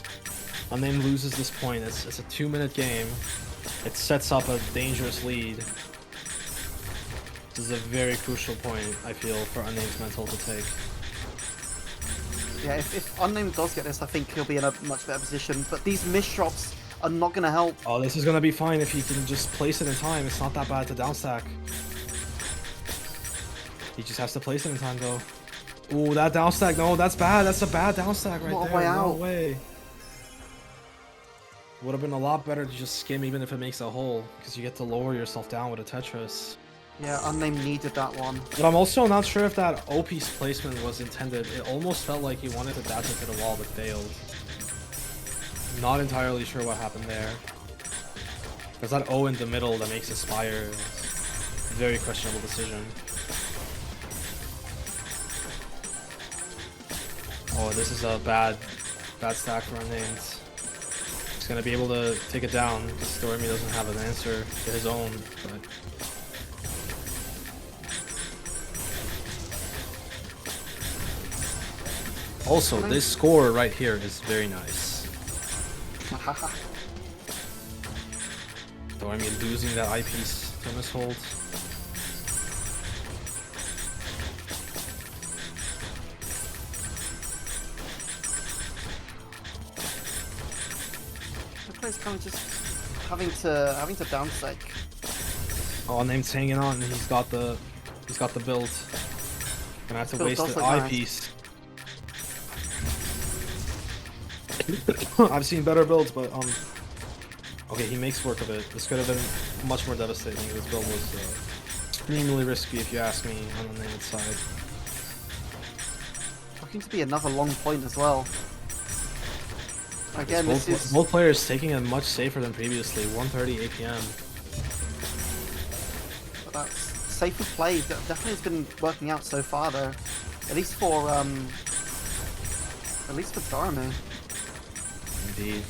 Unnamed loses this point, it's a 2-minute game. It sets up a dangerous lead. This is a very crucial point, I feel, for Unnamed's mental to take. Yeah, if Unnamed does get this, I think he'll be in a much better position. But these miss drops are not going to help. Oh, this is going to be fine if he can just place it in time. It's not that bad to downstack. He just has to place it in time, though. Ooh, that downstack. No, that's bad. That's a bad downstack right there. No way. Would have been a lot better to just skim even if it makes a hole, because you get to lower yourself down with a Tetris. Yeah, Unnamed needed that one. But I'm also not sure if that O-piece placement was intended. It almost felt like he wanted to dash into the wall but failed. Not entirely sure what happened there. There's that O in the middle that makes Aspire. Very questionable decision. Oh, this is a bad stack for Unnamed. He's gonna be able to take it down because Doremy doesn't have an answer to his own. But also, this score right here is very nice. Doremy losing that eyepiece from his hold. He's kind of just having to downstack. Oh, Unnamed's hanging on. He's got the build. Gonna have to waste the eyepiece. I've seen better builds, but okay, he makes work of it. This could have been much more devastating. This build was extremely risky, if you ask me, on Unnamed's side. Looking to be another long point as well. Again, both players taking it much safer than previously. 130 APM. But that's safer play. That definitely has been working out so far, though. At least for Doremy. Indeed.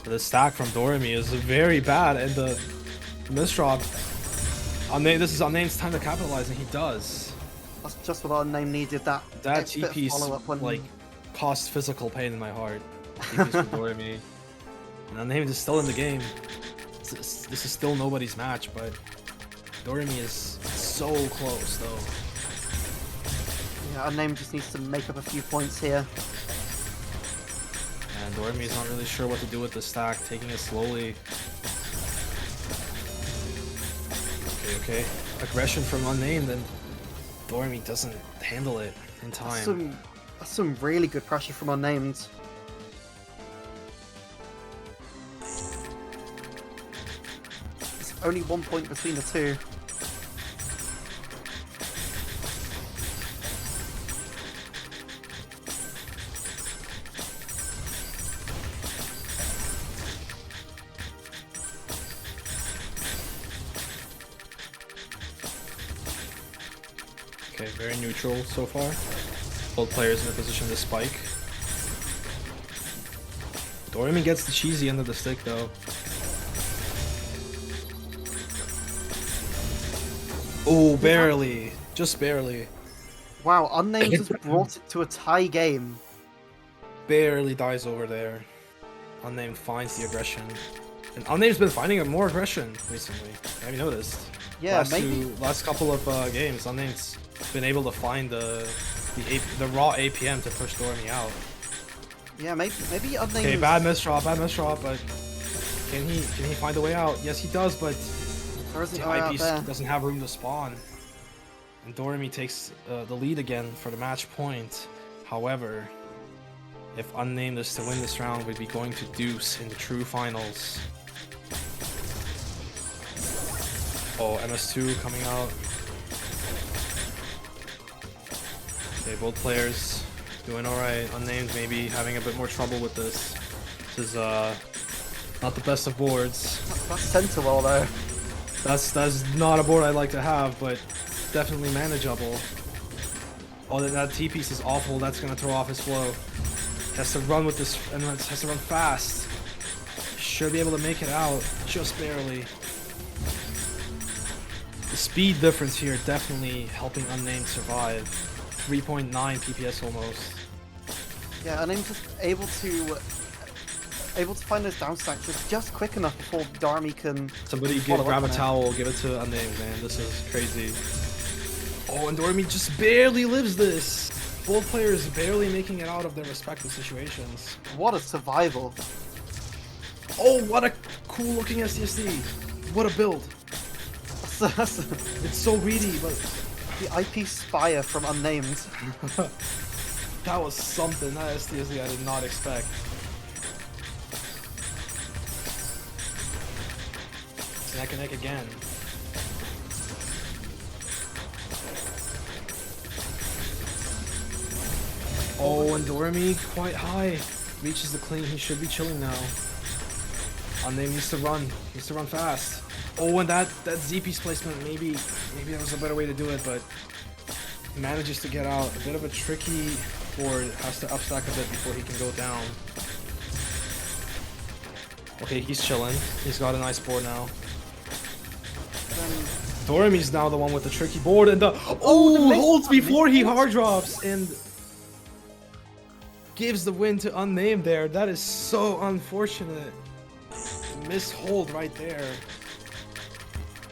The stack from Doremy is very bad, and the misdrop. This is Unnamed's time to capitalize, and he does. That's just what Unnamed needed. That T-piece like cost physical pain in my heart. T-piece from Doremy. And Unnamed is still in the game. This is still nobody's match, but Doremy is so close, though. Yeah, Unnamed just needs to make up a few points here. And Doremy is not really sure what to do with the stack, taking it slowly. Okay. Aggression from Unnamed, and Doremy doesn't handle it in time. That's some really good pressure from Unnamed. There's only 1 point between the two. Okay, very neutral so far. Both players in a position to spike. Doremy gets the cheesy end of the stick, though. Oh, barely. Just barely. Wow, Unnamed has brought it to a tie game. Barely dies over there. Unnamed finds the aggression. And Unnamed's been finding more aggression recently. Have you noticed? Yeah, last couple of games, Unnamed's been able to find the raw APM to push Doremy out. Yeah, maybe unnamed. Okay, bad misdraw, but can he find a way out? Yes, he does, but There isn't the a way out eyepiece there. doesn't have room to spawn. And DOREMY takes the lead again for the match point. However, if Unnamed is to win this round, we'd be going to deuce in the true finals. Oh, MS2 coming out. Okay, both players doing alright. Unnamed maybe having a bit more trouble with this. This is not the best of boards. That's center well though. That's not a board I'd like to have, but definitely manageable. Oh, that T piece is awful. That's gonna throw off his flow. Has to run with this, and has to run fast. Should be able to make it out, just barely. The speed difference here definitely helping Unnamed survive. 3.9 PPS almost. Yeah, Unnamed just able to find those down stacks just quick enough before DOREMY can. Somebody grab a towel, give it to Unnamed, man. This is crazy. Oh, and DOREMY just barely lives this. Both players barely making it out of their respective situations. What a survival! Oh, what a cool looking SDSD. What a build. It's so reedy, but The IP Spire from Unnamed. that was something. That SDSD I did not expect. It's neck and neck again. Oh, and DOREMY quite high. Reaches the clean. He should be chilling now. Unnamed needs to run. Needs to run fast. Oh, and that Z-piece placement, maybe that was a better way to do it, but manages to get out. A bit of a tricky board. Has to upstack a bit before he can go down. Okay, he's chilling. He's got a nice board now. DOREMY's now the one with the tricky board, and the holds before he hard drops and gives the win to Unnamed there. That is so unfortunate. Mishold right there.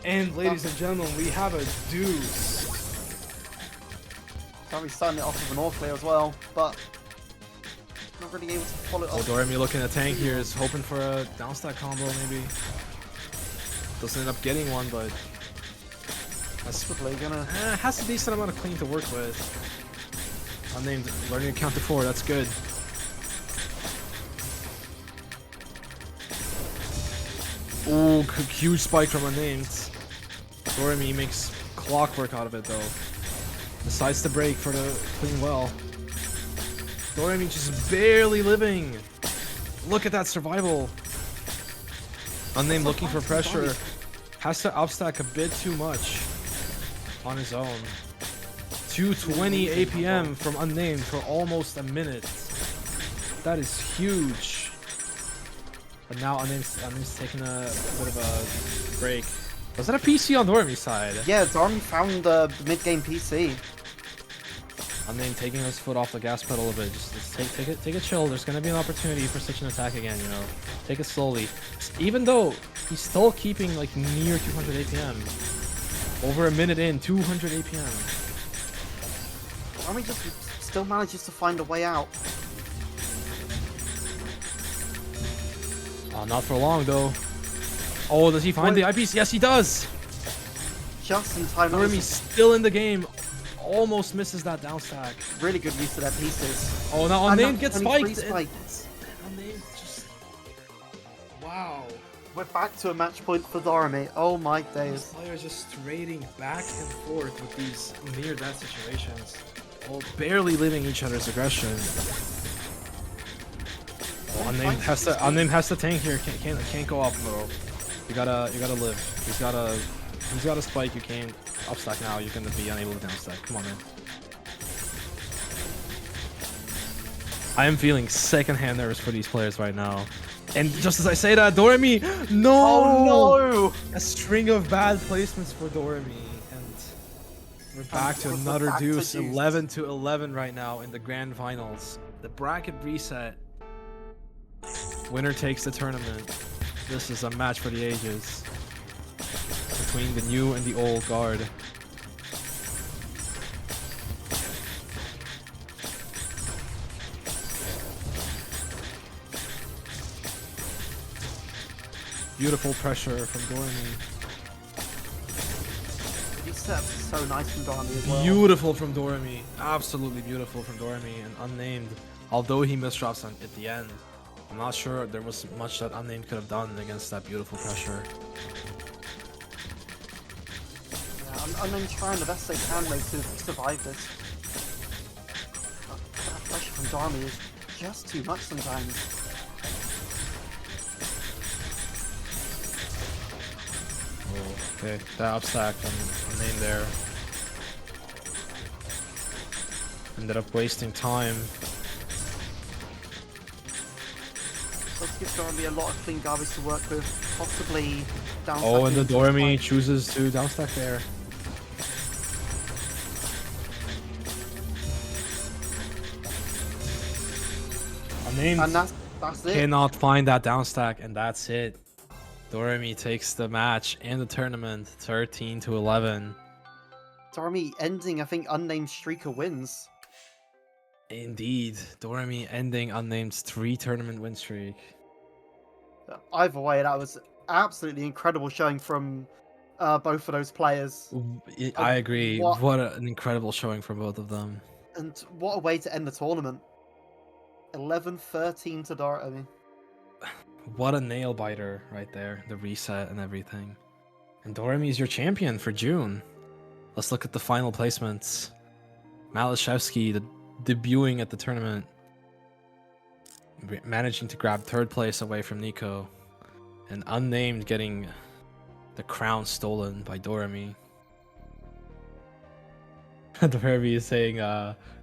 And ladies and gentlemen, we have a deuce. DOREMY starting it off with an all clear as well, but not really able to follow it Oh, up. DOREMY looking at tank here, is hoping for a downstack combo maybe. Doesn't end up getting one, but That's probably gonna. has a decent amount of clean to work with. Unnamed learning to count to 4, that's good. Ooh, huge spike from Unnamed. DOREMY makes clockwork out of it though. Decides to break for the clean well. DOREMY just barely living. Look at that survival. Unnamed looking for pressure. Has to upstack a bit too much on his own. 220 APM from Unnamed for almost a minute. That is huge. But now Unname's taking a bit of a break. Was that a PC on DOREMY's side? Yeah, DOREMY found the mid-game PC. Unnamed taking his foot off the gas pedal a bit. Just take it chill. There's gonna be an opportunity for such an attack again, you know. Take it slowly. Even though he's still keeping like near 200 APM. Over a minute in, 200 APM. DOREMY just still manages to find a way out. Not for long though. Oh, does he find the eyepiece? Yes, he does. Just in time. DOREMY's still in the game. Almost misses that down stack. Really good use of their pieces. Oh, now Unnamed gets spiked. Unnamed just... Wow. We're back to a match point for DOREMY. Oh my These days. players just trading back and forth with these near-death situations. While barely living each other's aggression. Oh, Unnamed has to tank here. Can't go up, bro. You gotta live. He's got a spike. You can't upstack now. You're gonna be unable to downstack. Come on, man. I am feeling secondhand nervous for these players right now. And just as I say that, DOREMY, no! Oh no! A string of bad placements for DOREMY, and we're back to another deuce. 11-11 right now in the grand finals. The bracket reset. Winner takes the tournament. This is a match for the ages between the new and the old guard. Beautiful pressure from DOREMY. These setups are so nice from DOREMY as well. Beautiful from DOREMY. Absolutely beautiful from DOREMY. And Unnamed, although he misdrops at the end, I'm not sure there was much that Unnamed could have done against that beautiful pressure. Yeah, Unnamed trying the best they can though to survive this. That pressure from DOREMY is just too much sometimes. Oh, okay, that upstack from Unnamed there. Ended up wasting time. Let's give DOREMY a lot of clean garbage to work with, possibly down. Oh, and the DOREMY chooses to downstack there. Unnamed And that's it. cannot find that downstack, and that's it. DOREMY takes the match and the tournament 13-11. DOREMY ending, I think, Unnamed streak of wins. Indeed, DOREMY ending Unnamed's 3-tournament win streak. Either way, that was absolutely incredible showing from both of those players. I agree. What- What an incredible showing from both of them. And what a way to end the tournament. 11-13 to DOREMY. What a nail biter right there. The reset and everything. And DOREMY is your champion for June. Let's look at the final placements. MALYSZEWSKI debuting at the tournament, managing to grab 3rd place away from Nico. And Unnamed getting the crown stolen by DOREMY. DOREMY is saying,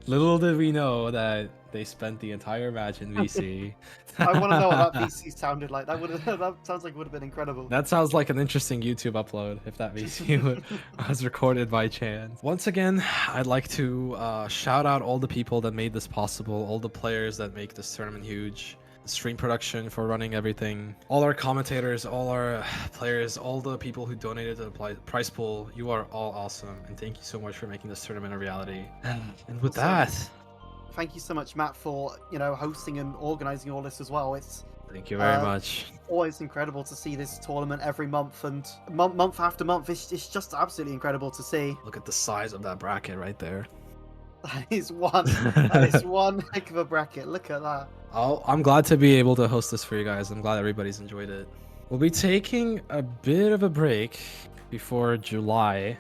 little did we know that they spent the entire match in VC. I want to know what that VC sounded like. That sounds like it would have been incredible. That sounds like an interesting YouTube upload if that VC was recorded by chance. Once again, I'd like to shout out all the people that made this possible, all the players that make this tournament huge. Stream production for running everything, all our commentators, all our players, all the people who donated to the prize pool. You are all awesome, and thank you so much for making this tournament a reality. And with that, thank you so much, Matt, for hosting and organizing all this as well. It's thank you very much. Always incredible to see this tournament every month, and month after month. It's just absolutely incredible to see. Look at the size of that bracket right there. That is one heck of a bracket. Look at that. Oh, I'm glad to be able to host this for you guys. I'm glad everybody's enjoyed it. We'll be taking a bit of a break before July.